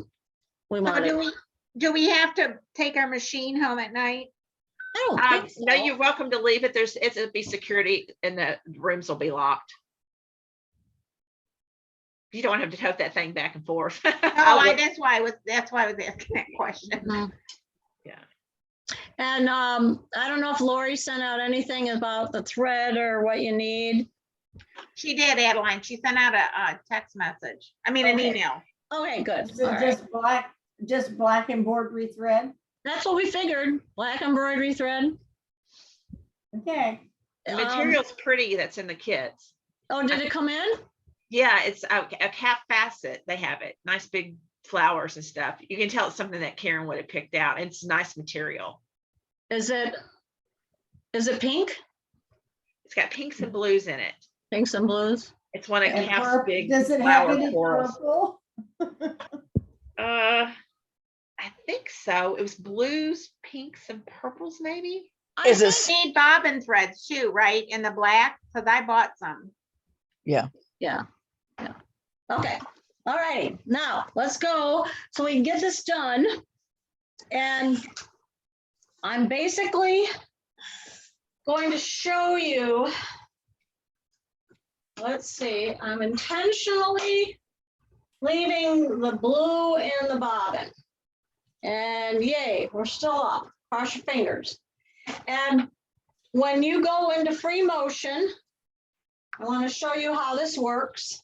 we so wanted. do we have to take our machine home at night? I don't think so. No, you're welcome to leave it. It'll be security and the rooms will be locked. You don't have to tote that thing back and forth. Oh, that's why I was asking that question. No. Yeah. And I don't know if Lori sent out anything about the thread or what you need. She did, Adeline. She sent out a text message. I mean, an Okay. email. Okay, good. Is All it right. just black embroidery thread? That's what we figured. Black embroidery thread. Okay. The material's pretty that's in the kits. Oh, did it come in? Yeah, it's a cap facet. They have it. Nice big flowers and stuff. You can tell it's something that Karen would have picked out. It's nice material. Is it pink? It's got pinks and blues in it. Pinks and blues? It's one of And Cap's big does it have flower any corals. purple? I think so. It was blues, pinks, and purples, maybe. Is I this, need bobbin threads too, right? In the black, because I bought some. Yeah. Okay. All righty. Now let's go so we can get this done. And I'm basically going to show you. Let's see. I'm intentionally leaving the blue in the bobbin. And yay, we're still up. Cross your fingers. And when you go into free motion, I want to show you how this works.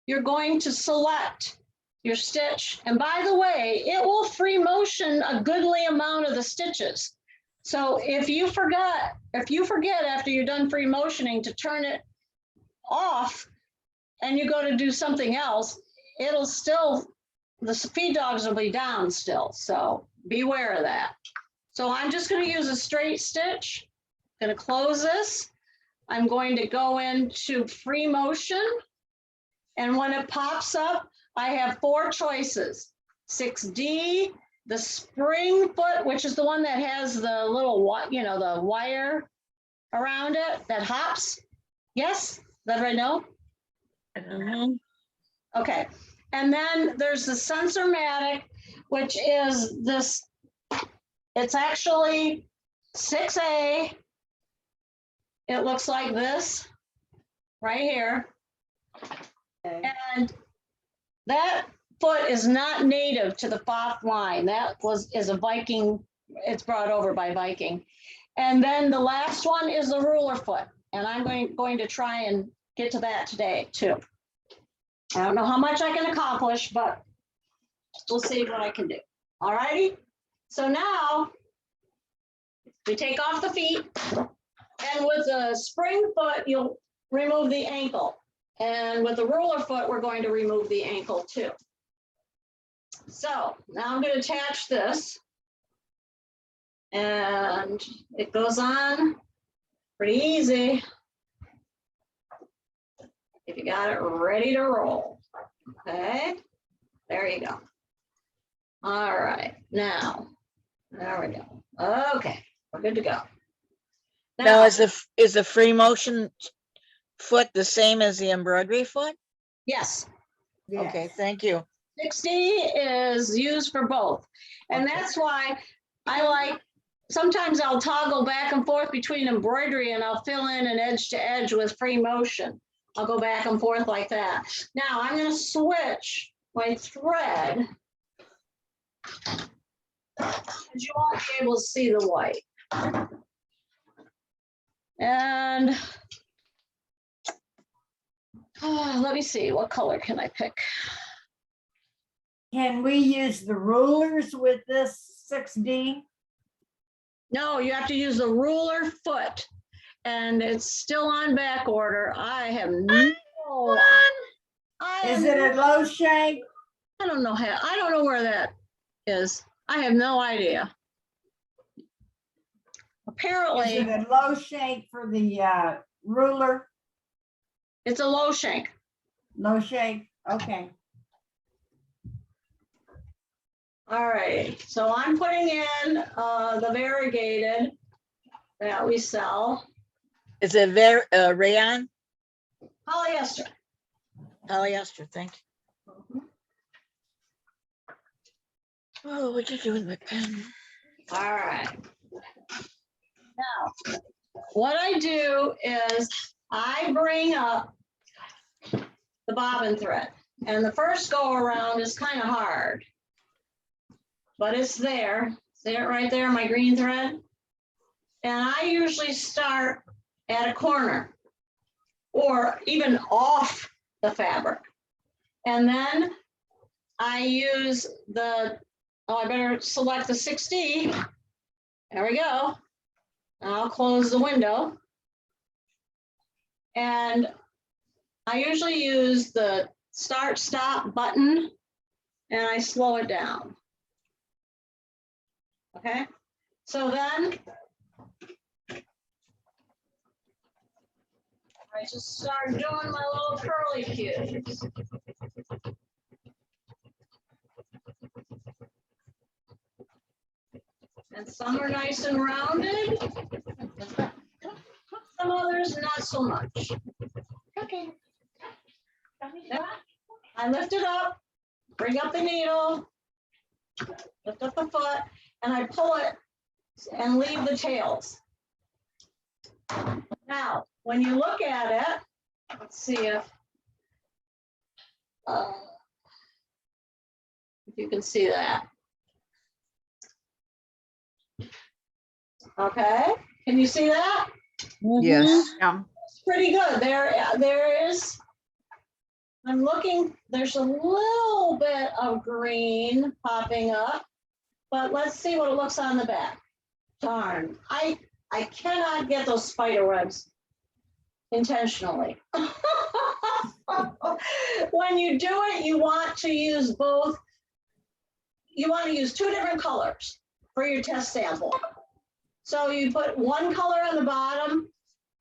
you're going to select your stitch. And by the way, it will free motion a goodly amount of the stitches. So if you forget after you're done free motioning to turn it off and you go to do something else, it'll still, the feed dogs will be down still. So beware of that. So I'm just going to use a straight stitch. Going to close this. I'm going to go into free motion. And when it pops up, I have 4 choices. 6D, the spring foot, which is the one that has the little, the wire around it that hops. Yes, that right now? Mhm. Okay. And then there's the Sensormatic, which is this, it's actually 6A. It looks like this right here. Okay. And that foot is not native to the Pfaff line. That is a Viking, it's brought over by Viking. And then the last one is the ruler foot. And I'm going to try and get to that today too. I don't know how much I can accomplish, but we'll see what I can do. All righty. So now we take off the feet, and with the spring foot, you'll remove the ankle. And with the ruler foot, we're going to remove the ankle too. So now I'm going to attach this, and it goes on pretty easy. If you got it ready to roll. Okay, there you go. All right, now, there we go. Okay, we're good to go. Now, is the free motion foot the same as the embroidery foot? Yes, Yes. Okay, thank you. 60 is used for both. And Okay. that's why I like, sometimes I'll toggle back and forth between embroidery and I'll fill in an edge to edge with free motion. I'll go back and forth like that. Now I'm going to switch my thread. You won't be able to see the white. And let me see, what color can I pick? Can we use the rulers with this 6D? No, you have to use the ruler foot, and it's still on back order. I have no, Is it a low shank? I don't know how, I don't know where that is. I have no idea. Is Apparently, it a low shank for the ruler? it's a low shank. Low shank, okay. All right, so I'm putting in the variegated that we sell, Is it rayon? polyester. Polyester, thank you. Oh, what'd you do with my pen? All right. Now, what I do is I bring up the bobbin thread, and the first go around is kind of hard, but it's there. See it right there, my green thread? And I usually start at a corner or even off the fabric. And then I use the, oh, I better select the 6D. There we go. I'll close the window. And I usually use the start stop button and I slow it down. Okay, so then I just start doing my little curly cues. And some are nice and rounded. Some others not so much. Okay. Then I lift it up, bring up the needle, lift up the foot, and I pull it and leave the tails. Now, when you look at it, let's see if you can see that. Okay, can you see that? Yes. Yeah. It's pretty good. There is I'm looking, there's a little bit of green popping up, but let's see what it looks on the back. Darn, I cannot get those spider webs intentionally. When you do it, you want to use both. You want to use two different colors for your test sample. So you put one color on the bottom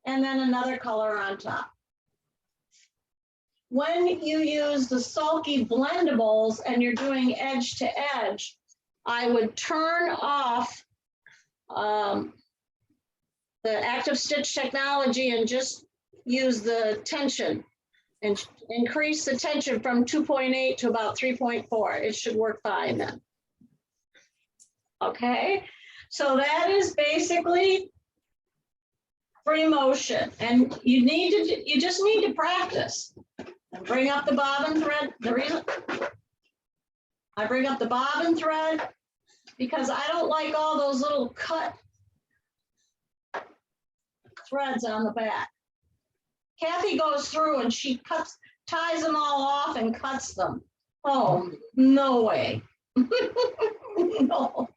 and then another color on top. When you use the sulky blendables and you're doing edge to edge, I would turn off the active stitch technology and just use the tension and increase the tension from 2.8 to about 3.4. It should work fine then. Okay, so that is basically free motion, and you just need to practice. And bring up the bobbin thread. The reason I bring up the bobbin thread because I don't like all those little cut threads on the back. Kathy goes through and she ties them all off and cuts them. Oh, no way. No.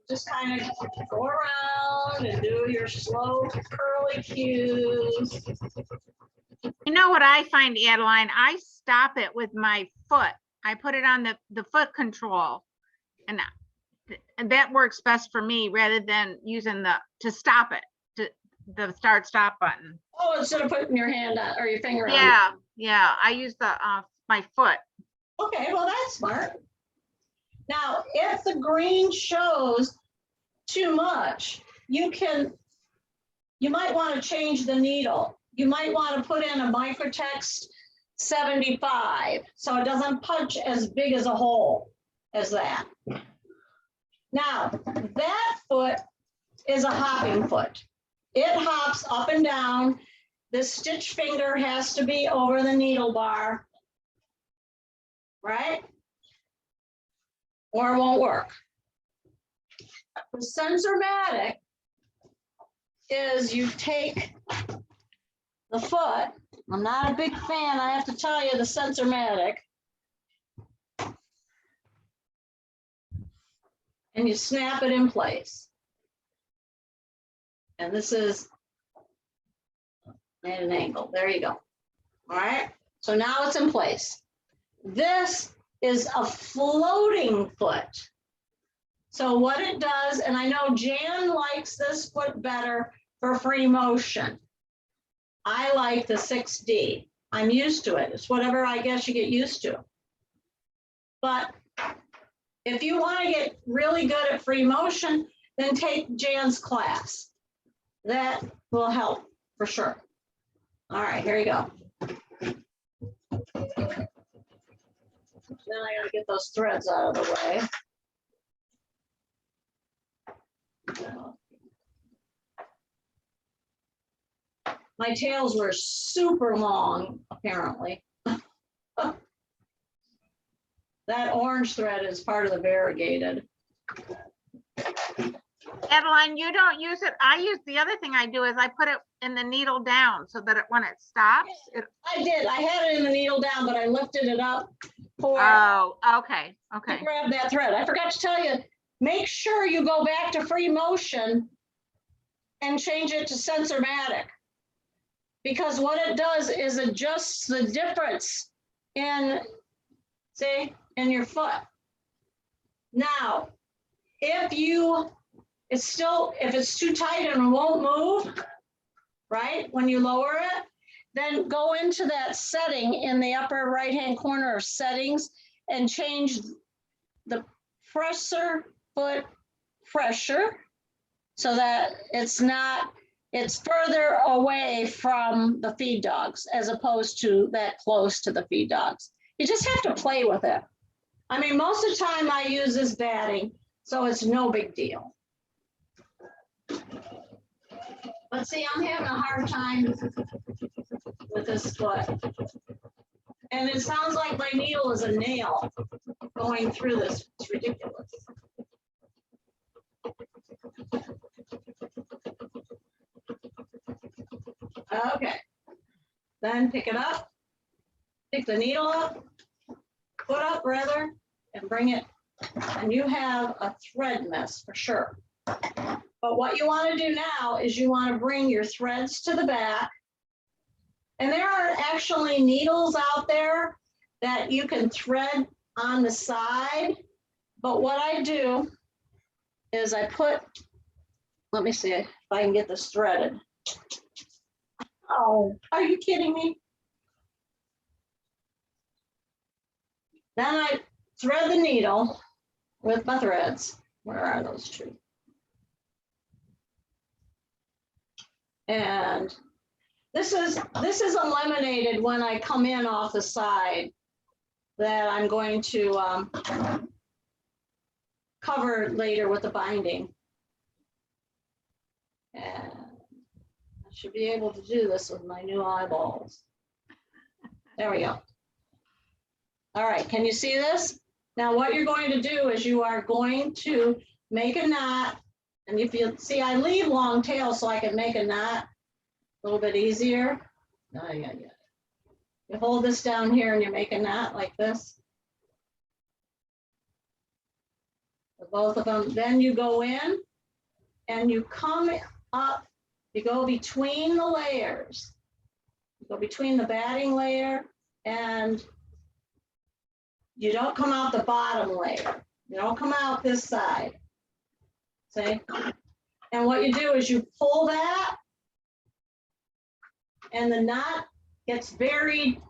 Just kind of go around and do your slow curly cues. You know what I find, Adeline? I stop it with my foot. I put it on the foot control, and that works best for me rather than using to stop it, the start stop button. Oh, instead of putting your hand on or your finger on. Yeah. I use my foot. Okay, well, that's smart. Now, if the green shows too much, you might want to change the needle. You might want to put in a microtext 75 so it doesn't punch as big as a hole as that. Now, that foot is a hopping foot. It hops up and down. The stitch finger has to be over the needle bar, right? Or it won't work. The Sensormatic is you take the foot. I'm not a big fan, I have to tell you, the Sensormatic. And you snap it in place. And this is at an angle. There you go. All right. So now it's in place. This is a floating foot. So what it does, and I know Jan likes this foot better for free motion. I like the 6D. I'm used to it. It's whatever I guess you get used to. But if you want to get really good at free motion, then take Jan's class. That will help for sure. All right, here you go. Then I gotta get those threads out of the way. My tails were super long, apparently. That orange thread is part of the variegated. Adeline, you don't use it. The other thing I do is I put it in the needle down so that when it stops. I did. I had it in the needle down, but I lifted it up for. Oh, okay. To grab that thread. I forgot to tell you, make sure you go back to free motion and change it to Sensormatic. Because what it does is adjusts the difference in, see, in your foot. Now, if it's too tight and it won't move, right, when you lower it, then go into that setting in the upper right-hand corner of settings and change the foot pressure so that it's further away from the feed dogs as opposed to that close to the feed dogs. You just have to play with it. I mean, most of the time I use this batting, so it's no big deal. But see, I'm having a hard time with this foot. And it sounds like my needle is a nail going through this. It's ridiculous. Okay. Then pick it up, pick the needle up, foot up rather, and bring it, and you have a thread mess for sure. But what you want to do now is you want to bring your threads to the back. And there are actually needles out there that you can thread on the side. But what I do is I put, let me see if I can get this threaded. Oh, are you kidding me? Then I thread the needle with my threads. Where are those two? And this is eliminated when I come in off the side that I'm going to cover later with the binding. And I should be able to do this with my new eyeballs. There we go. All right, can you see this? Now what you're going to do is you are going to make a knot. And if you see, I leave long tails so I can make a knot a little bit easier. Oh, yeah. You hold this down here and you make a knot like this. For both of them. Then you go in and you come up, you go between the layers. You go between the batting layer and you don't come out the bottom layer. You don't come out this side. See? And what you do is you pull that and the knot gets buried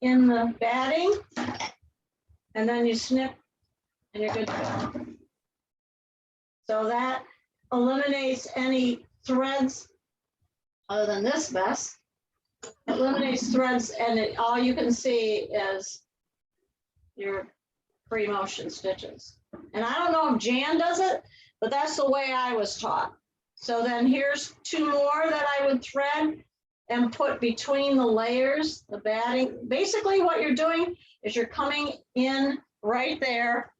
in the batting, and then you snip and you're good to go. So that eliminates any threads other than this mess. Eliminates threads, and all you can see is your free motion stitches. And I don't know if Jan does it, but that's the way I was taught. So then here's two more that I would thread and put between the layers, the batting. Basically what you're doing is you're coming in right there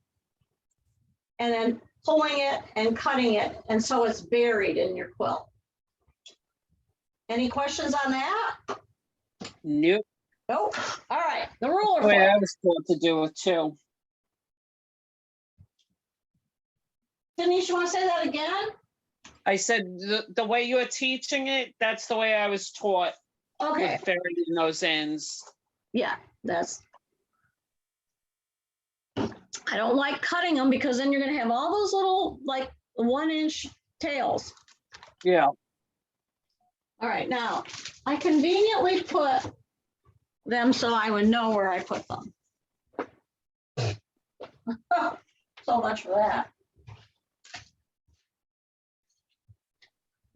and then pulling it and cutting it. And so it's buried in your quilt. Any questions on that? Nope. Nope. All right, the ruler The way foot. I was taught to do it too. Denise, you want to say that again? I said the way you're teaching it, that's the way I was taught Okay, with burying those ends. yeah, that's. I don't like cutting them because then you're gonna have all those little like 1-inch tails. Yeah. All right, now I conveniently put them so I would know where I put them. So much for that.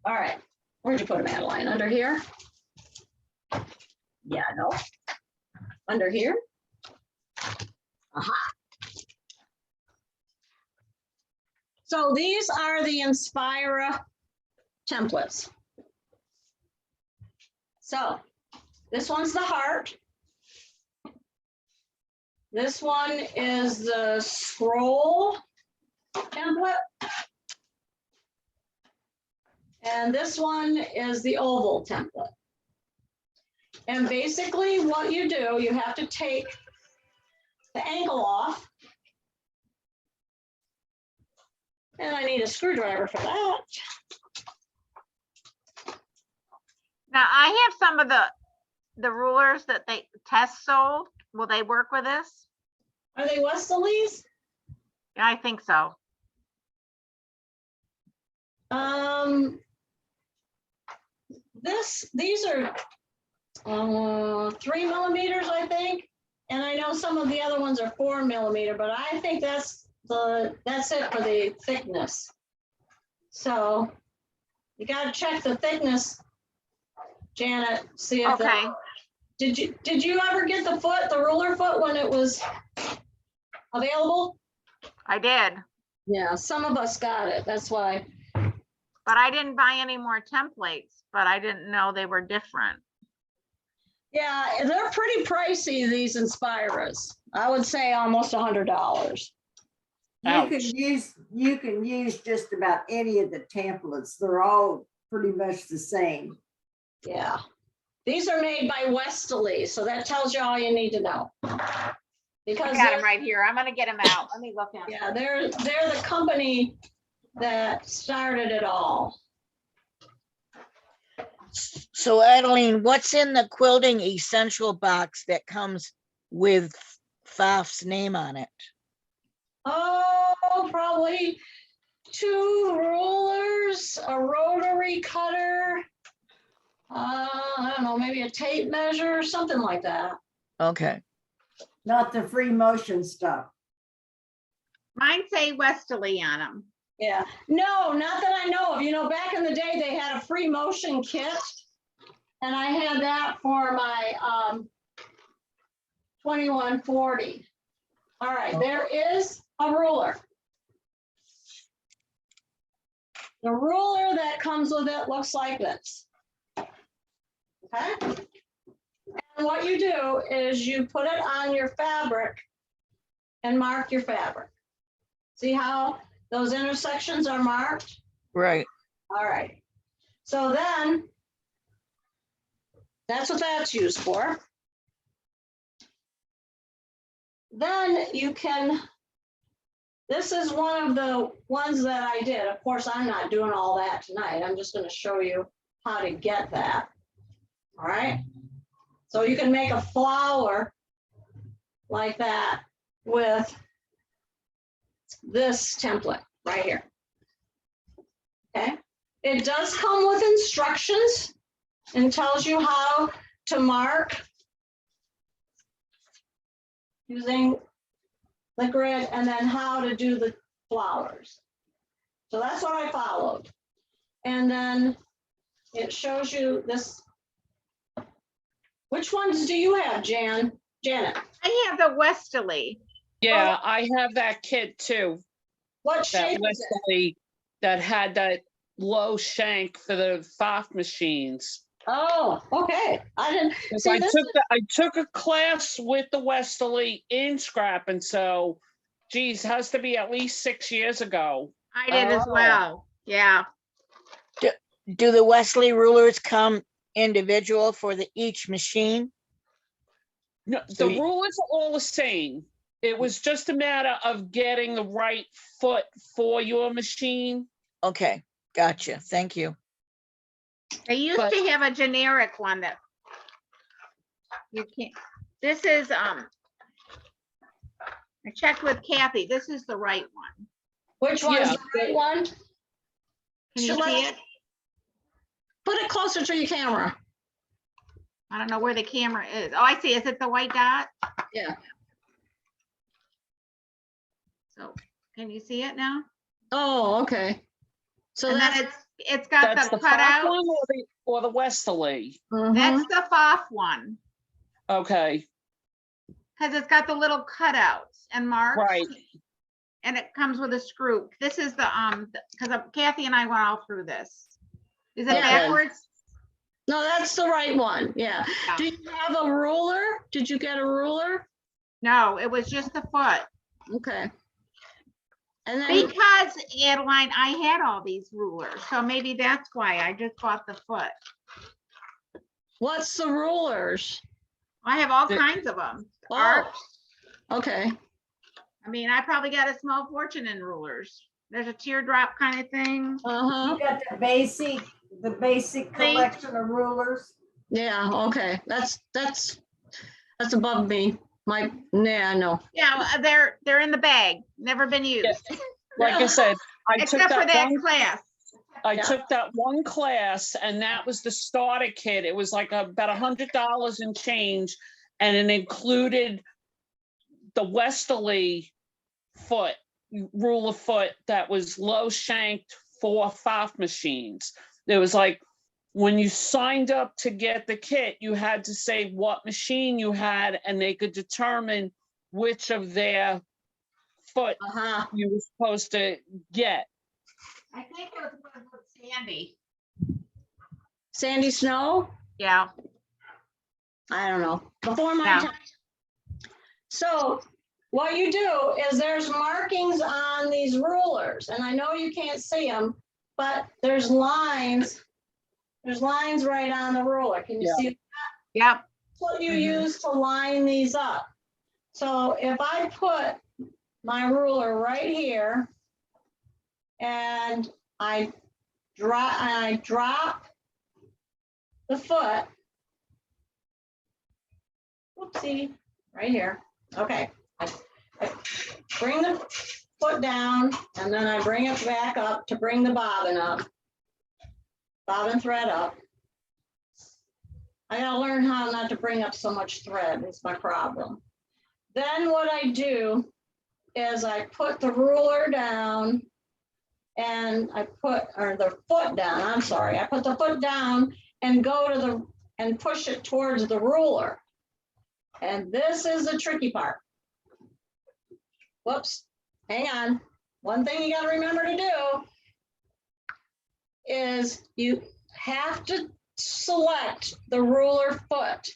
All right, where'd you put them, Adeline? Under here? Yeah, no. Under here? Aha. So these are the Inspira templates. So this one's the heart. This one is the scroll template. And this one is the oval template. And basically what you do, you have to take the ankle off. And I need a screwdriver for that. Now I have some of the rulers that they test sold. Will they work with this? Are they Westerlies? Yeah, I think so. These are 3 millimeters, I think. And I know some of the other ones are 4 millimeter, but I think that's it for the thickness. So you got to check the thickness, Janet. See if Okay. did you ever get the ruler foot when it was available? I did, Yeah, some of us got it. That's why. but I didn't buy any more templates, but I didn't know they were different. Yeah, they're pretty pricey, these Inspiras. I would say almost $100. Ouch. You can use just about any of the templates. They're all pretty much the same. Yeah. These are made by Westerly, so that tells you all you need to know. I Because got them right here. I'm gonna get them out. Let me look at them. yeah, they're the company that started it all. So Adeline, what's in the quilting essential box that comes with Pfaff's name on it? Oh, probably 2 rulers, a rotary cutter. I don't know, maybe a tape measure or something like that. Okay, Not the free motion stuff. Mine say Westerly on them. Yeah, no, not that I know of. You know, back in the day, they had a free motion kit. And I had that for my 2140. All right, there is a ruler. The ruler that comes with it looks like this. Okay? And what you do is you put it on your fabric and mark your fabric. See how those intersections are marked? right. All right. So then, that's what that's used for. Then you can, this is one of the ones that I did. Of course, I'm not doing all that tonight. I'm just going to show you how to get that. All right. So you can make a flower like that with this template right here. Okay. It does come with instructions and tells you how to mark using the grid and then how to do the flowers. So that's what I followed. And then it shows you this. Which ones do you have, Janet? I have the Westerly. Yeah, I have that kit too. What That shape is it? Westerly that had that low shank for the Pfaff machines. Oh, okay. I didn't 'Cause see I this. took a class with the Westerly in scrap, and so, geez, has to be at least 6 years ago. I did as Oh. well. Yeah. Do the Wesley rulers come individual for each machine? No, So the you- rulers are all the same. It was just a matter of getting the right foot for your machine. Okay, gotcha. Thank you. They used But- to have a generic one that you can't, this is, I checked with Kathy. This is the right one. Which one's Yeah, the right one? Can you Should see let- it? Put it closer to your camera. I don't know where the camera is. Oh, I see. Is it the white dot? Yeah. So, can you see it now? Oh, okay. So And then that's, it's got That's the the Pfaff cutout. one or the Westerly? mhm. That's the Pfaff one, Okay, because it's got the little cutouts and marks. right. And it comes with a screw. This is the, because Kathy and I went all through this. Is it Okay. backwards? No, that's the right one. Yeah. Yeah. Do you have a ruler? Did you get a ruler? No, it was just the foot. Okay. And then, Because Adeline, I had all these rulers, so maybe that's why I just bought the foot. what's the rulers? I have all The- kinds of them. Oh, okay. I mean, I probably got a small fortune in rulers. There's a teardrop kind of thing. Uh-huh. You got the basic collection of rulers. Yeah, okay. That's above me. No. Yeah, they're in the bag, never been used, Like I said, I took except for that that one, class. I Yeah. took that one class, and that was the starter kit. It was like about $100 and change, and it included the Westerly ruler foot that was low shanked for Pfaff machines. There was like, when you signed up to get the kit, you had to say what machine you had, and they could determine which of their foot Uh-huh. you were supposed to get. I think it was with Sandy. Sandy Snow? Yeah, I don't know. Before my Yeah. time. So what you do is there's markings on these rulers, and I know you can't see them, but there's lines. There's lines right on the ruler. Can you Yeah. see that? Yep. what you Mhm. use to line these up. So if I put my ruler right here and I drop the foot. Whoopsie, right here. Okay. I bring the foot down and then I bring it back up to bring the bobbin up. Bobbin thread up. I gotta learn how not to bring up so much thread, is my problem. Then what I do is I put the ruler down and I put, or the foot down, I'm sorry, I put the foot down and go to the, and push it towards the ruler. And this is the tricky part. Whoops, hang on. One thing you gotta remember to do is you have to select the ruler foot.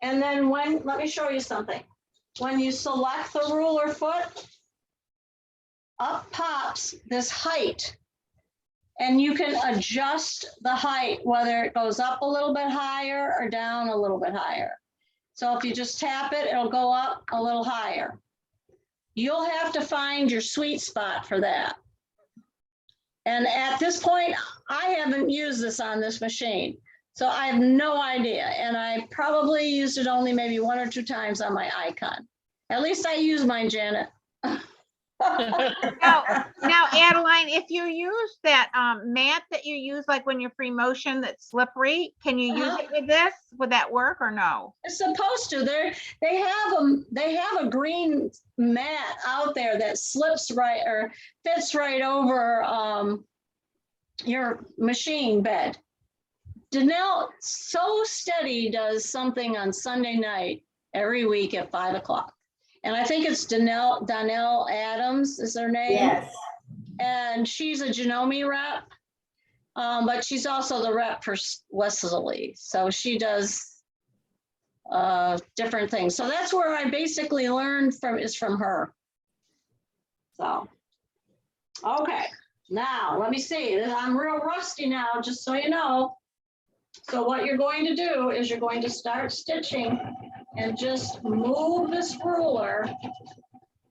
And then let me show you something. When you select the ruler foot, up pops this height. And you can adjust the height, whether it goes up a little bit higher or down a little bit higher. So if you just tap it, it'll go up a little higher. You'll have to find your sweet spot for that. And at this point, I haven't used this on this machine, so I have no idea. And I probably used it only maybe 1 or 2 times on my icon. At least I use mine, Janet. Now, Adeline, if you use that mat that you use, like when you're free motion that's slippery, can you use it with this? Would that work or no? It's supposed to. They have a green mat out there that slips right or fits right over your machine bed. Danelle So Steady does something on Sunday night every week at 5 o'clock. And I think it's Donnell Adams is her name. Yes. And she's a Genome rep, but she's also the rep for Wesley. So she does different things. So that's where I basically learned from her. So, okay, now let me see. I'm real rusty now, just so you know. So what you're going to do is you're going to start stitching and just move this ruler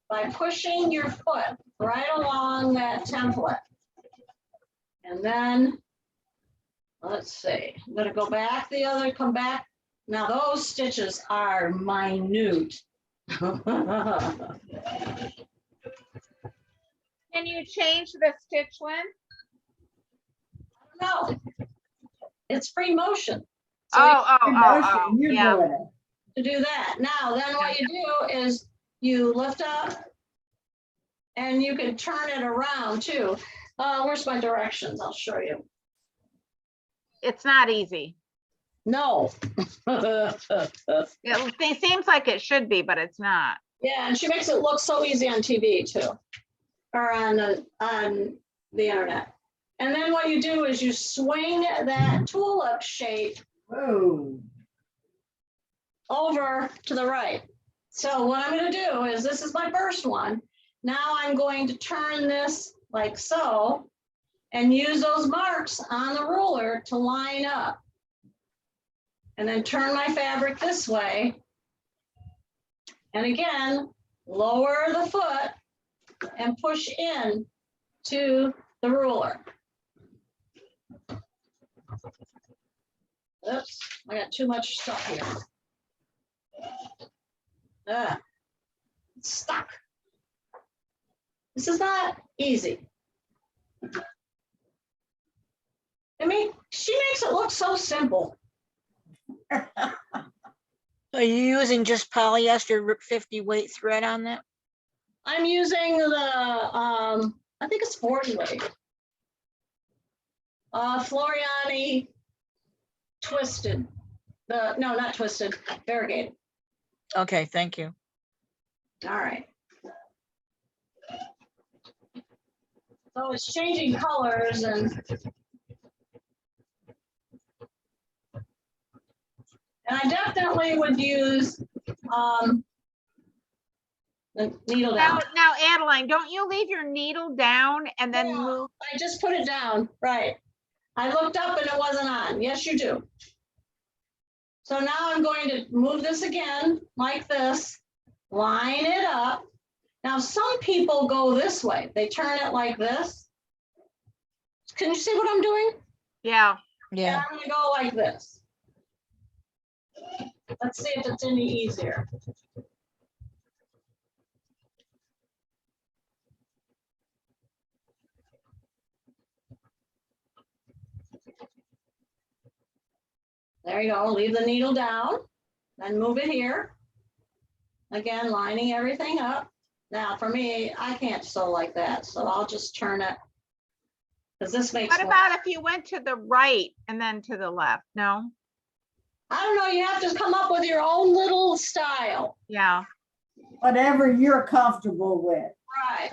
by pushing your foot right along that template. And then, let's see, I'm gonna go back come back. Now those stitches are minute. Can you change the stitch length? No, it's free motion. So Oh, You're yeah. good. to do that. Now, then what you do is you lift up and you can turn it around too. Where's my directions? I'll show you. It's not easy. No. It seems like it should be, but it's not. Yeah, and she makes it look so easy on TV too, or on the internet. And then what you do is you swing that tulip shape Whoa. over to the right. So what I'm going to do is, this is my first one. Now I'm going to turn this like so and use those marks on the ruler to line up. And then turn my fabric this way. And again, lower the foot and push in to the ruler. Oops, I got too much stuff here. It's stuck. This is not easy. I mean, she makes it look so simple. Are you using just polyester 50 weight thread on that? I'm using the, I think it's 40 weight. Floriani Twisted. No, not twisted, variegated. Okay, thank you. All right. So it's changing colors and I definitely would use the needle down. Now, Adeline, don't you leave your needle down and then Yeah, move? I just put it down, right. I looked up and it wasn't on. Yes, you do. So now I'm going to move this again like this, line it up. Now, some people go this way. They turn it like this. Can you see what I'm doing? Yeah, And Yeah, I'm gonna go like this. Let's see if it's any easier. There you go, leave the needle down, then move it here. Again, lining everything up. Now, for me, I can't sew like that, so I'll just turn it. Because this makes what more. about if you went to the right and then to the left? No? I don't know, you have to come up with your own little style. Yeah, Whatever you're comfortable with. Right.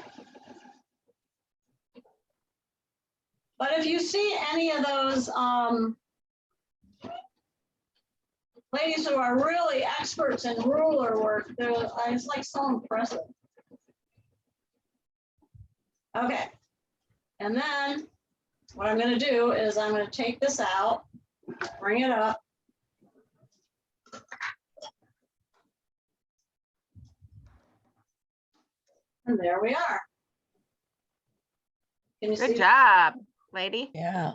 But if you see any of those ladies who are really experts in ruler work, it's like so impressive. Okay. And then what I'm going to do is I'm going to take this out, bring it up. And there we are. Can you see good that? job, lady. yeah.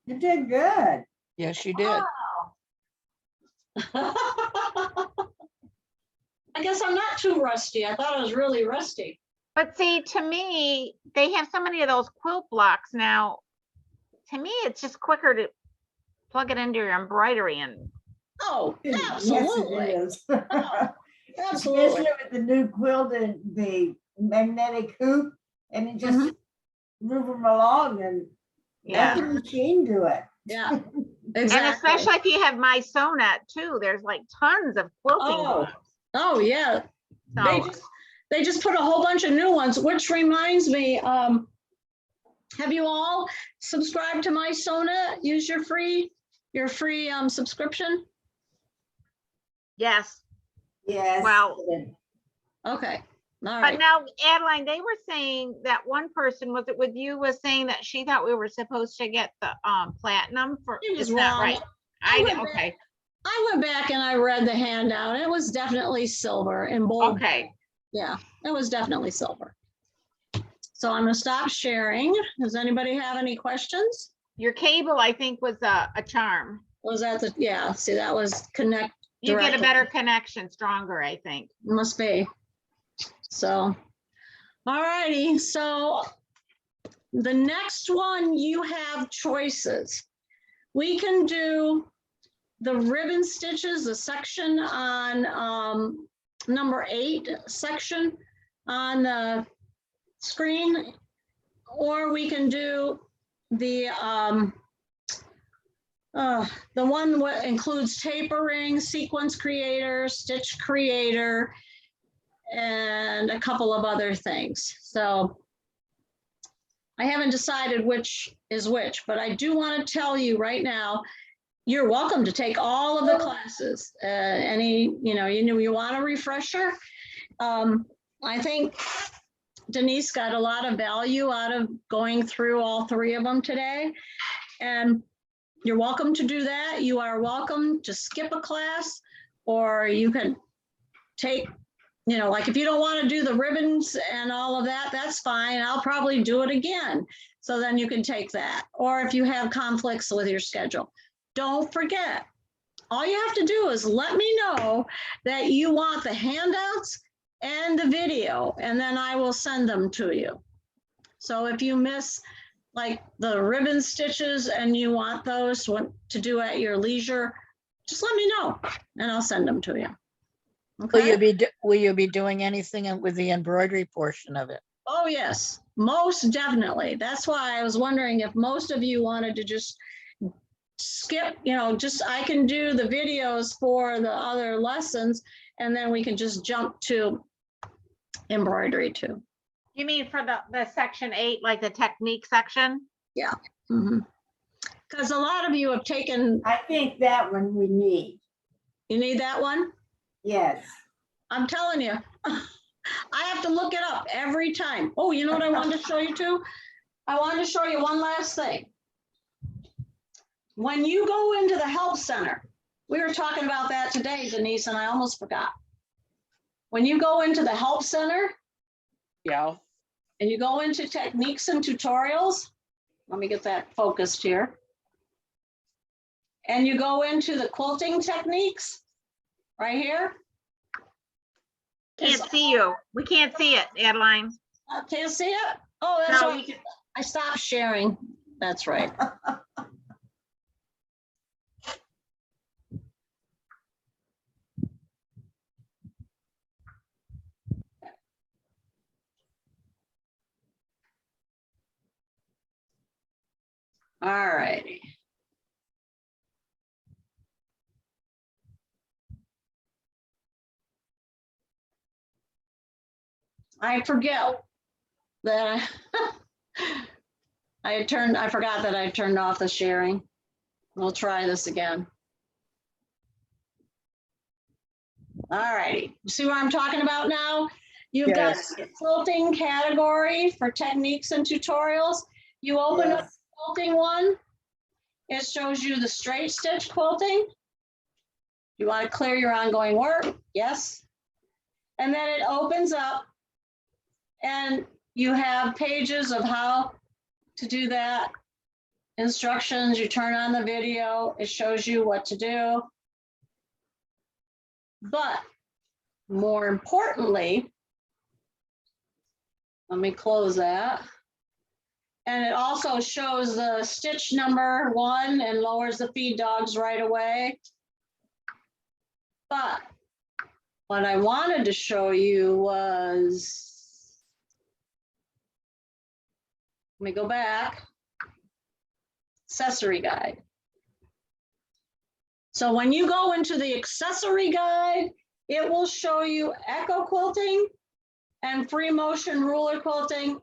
You did good. Yes, you did. Wow. I guess I'm not too rusty. I thought I was really rusty. But see, to me, they have so many of those quilt blocks now. To me, it's just quicker to plug it into your embroidery and Oh, Yes, absolutely. it is. Absolutely. Especially with the new quilt and the magnetic hoop, and it just move them along and let yeah. the machine do it. Yeah. And Exactly. especially if you have my Sonnet too, there's like tons of quilting Oh, blocks. oh yeah. So They just put a whole bunch of new ones, which reminds me, have you all subscribed to my Sonnet? Use your free subscription? yes, Yes. Wow. Okay. All but right. now Adeline, they were saying that one person, was it with you, was saying that she thought we were supposed to get the platinum for, She was is that wrong. right? I went Okay, I went back and I read the handout. It was definitely silver in bold. okay. Yeah, it was definitely silver. So I'm gonna stop sharing. Does anybody have any questions? Your cable, I think, was a charm. Was that the, yeah, see, that was connect. You get a directly. better connection, stronger, I think. Must be. So, all righty. So the next one, you have choices. We can do the ribbon stitches, the section on number 8 section on the screen, or we can do the one that includes tapering, sequence creator, stitch creator, and a couple of other things. So I haven't decided which is which, but I do want to tell you right now, you're welcome to take all of the classes. You want a refresher? I think Denise got a lot of value out of going through all 3 of them today. And you're welcome to do that. You are welcome to skip a class, or you can take, like if you don't want to do the ribbons and all of that, that's fine. I'll probably do it again. So then you can take that. Or if you have conflicts with your schedule. Don't forget, all you have to do is let me know that you want the handouts and the video, and then I will send them to you. So if you miss like the ribbon stitches and you want those to do at your leisure, just let me know and I'll send them to you. Okay? Will you be doing anything with the embroidery portion of it? Oh, yes, most definitely. That's why I was wondering if most of you wanted to just skip, I can do the videos for the other lessons, and then we can just jump to embroidery too. You mean for the section 8, like the technique section? Because a lot of you have taken, I think that one we need. you need that one? Yes. I'm telling you, I have to look it up every time. Oh, you know what I wanted to show you too? I wanted to show you one last thing. When you go into the help center, We were talking about that today, Denise, and I almost forgot. When you go into the Help Center Yeah, and you go into techniques and tutorials, let me get that focused here. And you go into the quilting techniques, right here. Can't see you. We can't see it, Adeline. Can't see it? Oh, that's No, right. I stopped sharing. That's right. All righty. I forget that I forgot that I turned off the sharing. We'll try this again. All righty. See what I'm talking about now? You've got Yes. the quilting category for techniques and tutorials. You open up Yes. the quilting one. It shows you the straight stitch quilting. You want to clear your ongoing work? Yes. And then it opens up and you have pages of how to do that. Instructions, you turn on the video, it shows you what to do. But more importantly, let me close that. And it also shows the stitch number 1 and lowers the feed dogs right away. But what I wanted to show you was, let me go back. Accessory guide. So when you go into the accessory guide, it will show you echo quilting and free motion ruler quilting.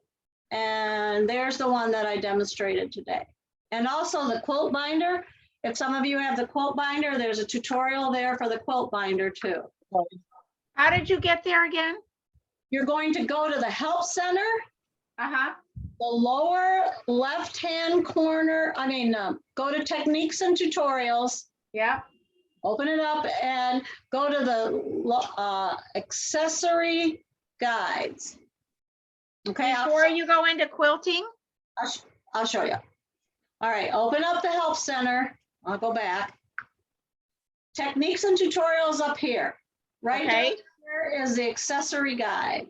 And there's the one that I demonstrated today. And also the quilt binder. If some of you have the quilt binder, there's a tutorial there for the quilt binder too. How did you get there again? You're going to go to the Help Center, Uh-huh. the lower left-hand corner, go to Techniques and Tutorials, Yeah. open it up and go to the accessory guides. Okay, Before you go into quilting? I'll show you. All right, open up the Help Center. I'll go back. Techniques and Tutorials up here. Right Okay. down here is the accessory guide.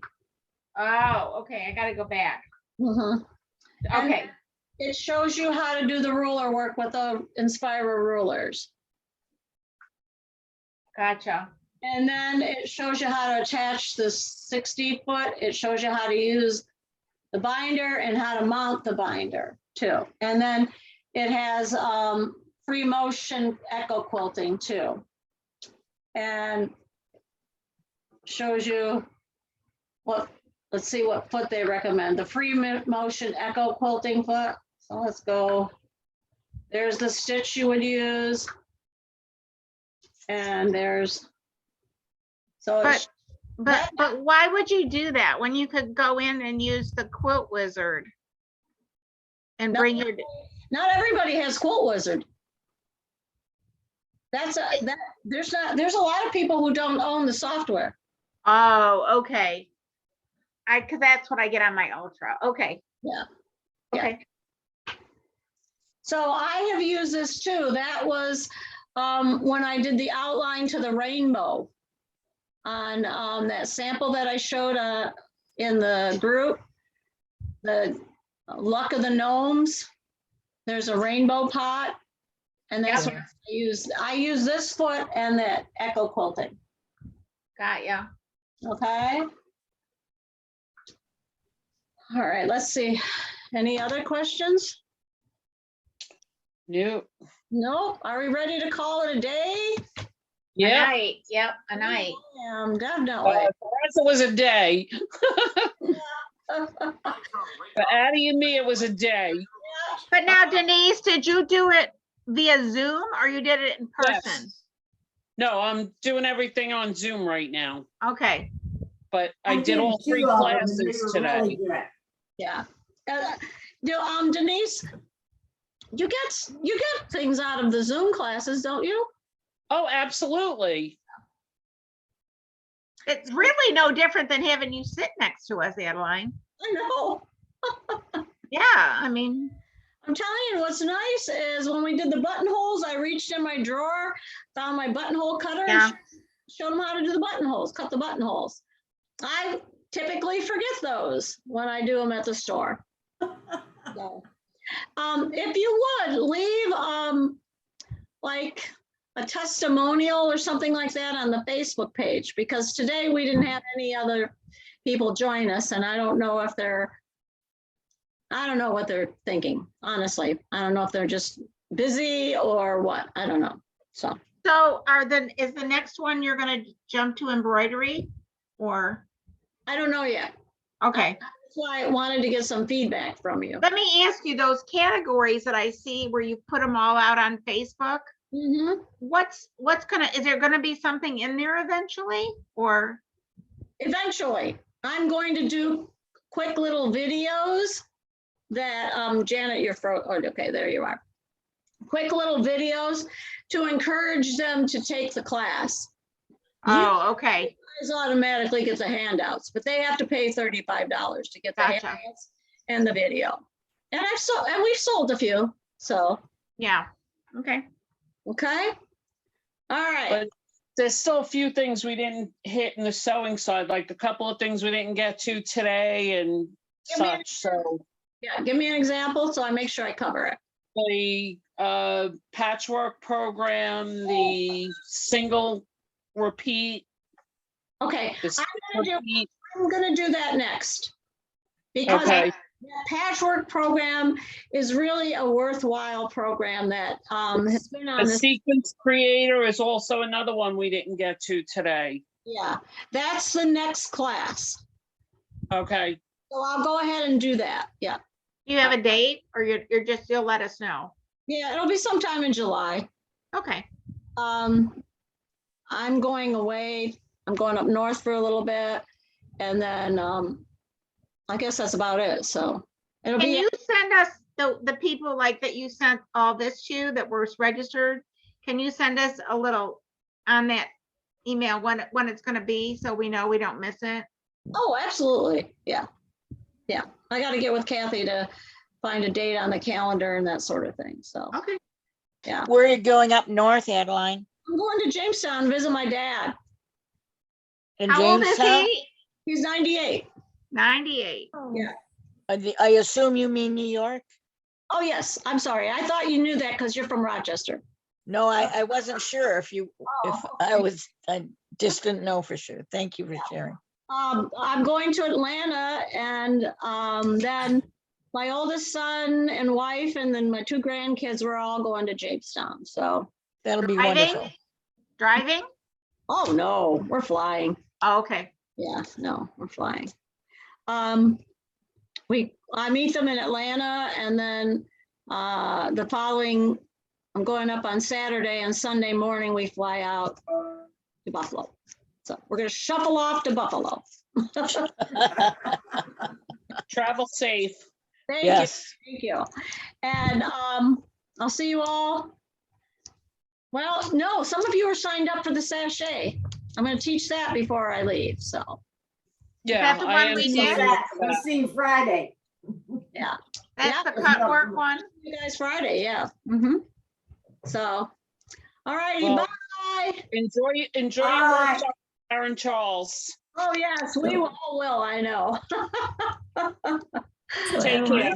Oh, okay. I gotta go back. Mhm. And Okay. it shows you how to do the ruler work with the Inspira rulers. Gotcha. And then it shows you how to attach the 60 foot. It shows you how to use the binder and how to mount the binder too. And then it has free motion echo quilting too. And shows you what, let's see what foot they recommend. The free motion echo quilting foot. So let's go. There's the stitch you would use. And there's, so it's, But why would you do that when you could go in and use the quilt wizard and No. bring your, not everybody has Quilt Wizard. There's a lot of people who don't own the software. oh, okay. Cause that's what I get on my Ultra. Okay. Yeah. Okay. So I have used this too. That was when I did the outline to the rainbow on that sample that I showed in the group, the Luck of the Gnomes. There's a rainbow pot, and that's what I use. I use this foot and that echo quilting. Got ya. Okay. All right, let's see. Any other questions? Nope. Nope. Are we ready to call it a day? A Yeah. night. Yep, a night. Definitely. For us, it was a day. For Addie and me, it was a day. But now Denise, did you do it via Zoom or you did it in person? Yes. No, I'm doing everything on Zoom right now, Okay. but I did all two 3 of them, and they classes were today. really good. Yeah. Denise, you get things out of the Zoom classes, don't you? Oh, absolutely. It's really no different than having you sit next to us, Adeline. I know. Yeah, I mean, I'm telling you, what's nice is when we did the buttonholes, I reached in my drawer, found my buttonhole cutter, Yeah. and showed them how to do the buttonholes, cut the buttonholes. I typically forget those when I do them at the store. So, if you would leave like a testimonial or something like that on the Facebook page, because today we didn't have any other people join us, and I don't know if I don't know what they're thinking, honestly. I don't know if they're just busy or what. I don't know. So is the next one you're gonna jump to embroidery or, I don't know yet. okay. That's why I wanted to get some feedback from you. Let me ask you, those categories that I see where you put them all out on Facebook, Mhm. is there gonna be something in there eventually or? Eventually, I'm going to do quick little videos that, Janet, you're okay, there you are. Quick little videos to encourage them to take the class. Oh, okay, Guys automatically get the handouts, but they have to pay $35 to get the Gotcha. handouts and the video. And we've sold a few, so, yeah, okay. okay. All right, But there's still a few things we didn't hit in the sewing side, like a couple of things we didn't get to today and Give me an such. So yeah, give me an example so I make sure I cover it. the patchwork program, the single repeat, Okay, the split repeat. I'm gonna do that next. Because Okay. that patchwork program is really a worthwhile program that has been on The this. sequence creator is also another one we didn't get to today. Yeah, that's the next class. Okay. So I'll go ahead and do that. Yeah. Do you have a date or you'll let us know? Yeah, it'll be sometime in July. Okay, I'm going away. I'm going up north for a little bit. And then I guess that's about it. So it'll can be. you send us the people like that you sent all this to that were registered? Can you send us a little on that email when it's gonna be, so we know we don't miss it? Oh, absolutely. Yeah. Yeah. I got to get with Kathy to find a date on the calendar and that sort of thing. So, Okay, yeah. Where are you going up north, Adeline? I'm going to Jamestown, visit my dad. In how old is Jamestown? he? He's 98. 98. Yeah. I assume you mean New York? Oh, yes. I'm sorry. I thought you knew that because you're from Rochester. No, I wasn't sure if I just didn't know for sure. Thank you for sharing. I'm going to Atlanta, and then my oldest son and wife, and then my 2 grandkids were all going to Jamestown. So, That'll be Driving? wonderful. Driving? oh no, we're flying. Oh, okay, Yeah, no, we're flying. I meet them in Atlanta, and then the following, I'm going up on Saturday, and Sunday morning we fly out to Buffalo. So we're gonna shuffle off to Buffalo. Travel safe. Thank Yes. you, thank you. And I'll see you all. Well, no, some of you are signed up for the sachet. I'm gonna teach that before I leave, so, Yeah. the I one am we signed did? up for We'll that. see you Friday. yeah. that's Yeah. the cut work one. You guys Friday, yeah. Mhm. So, all righty, Well, bye. Enjoy your Bye. workshop, Aaron Charles. Oh, yes, we all will, I know. Take care.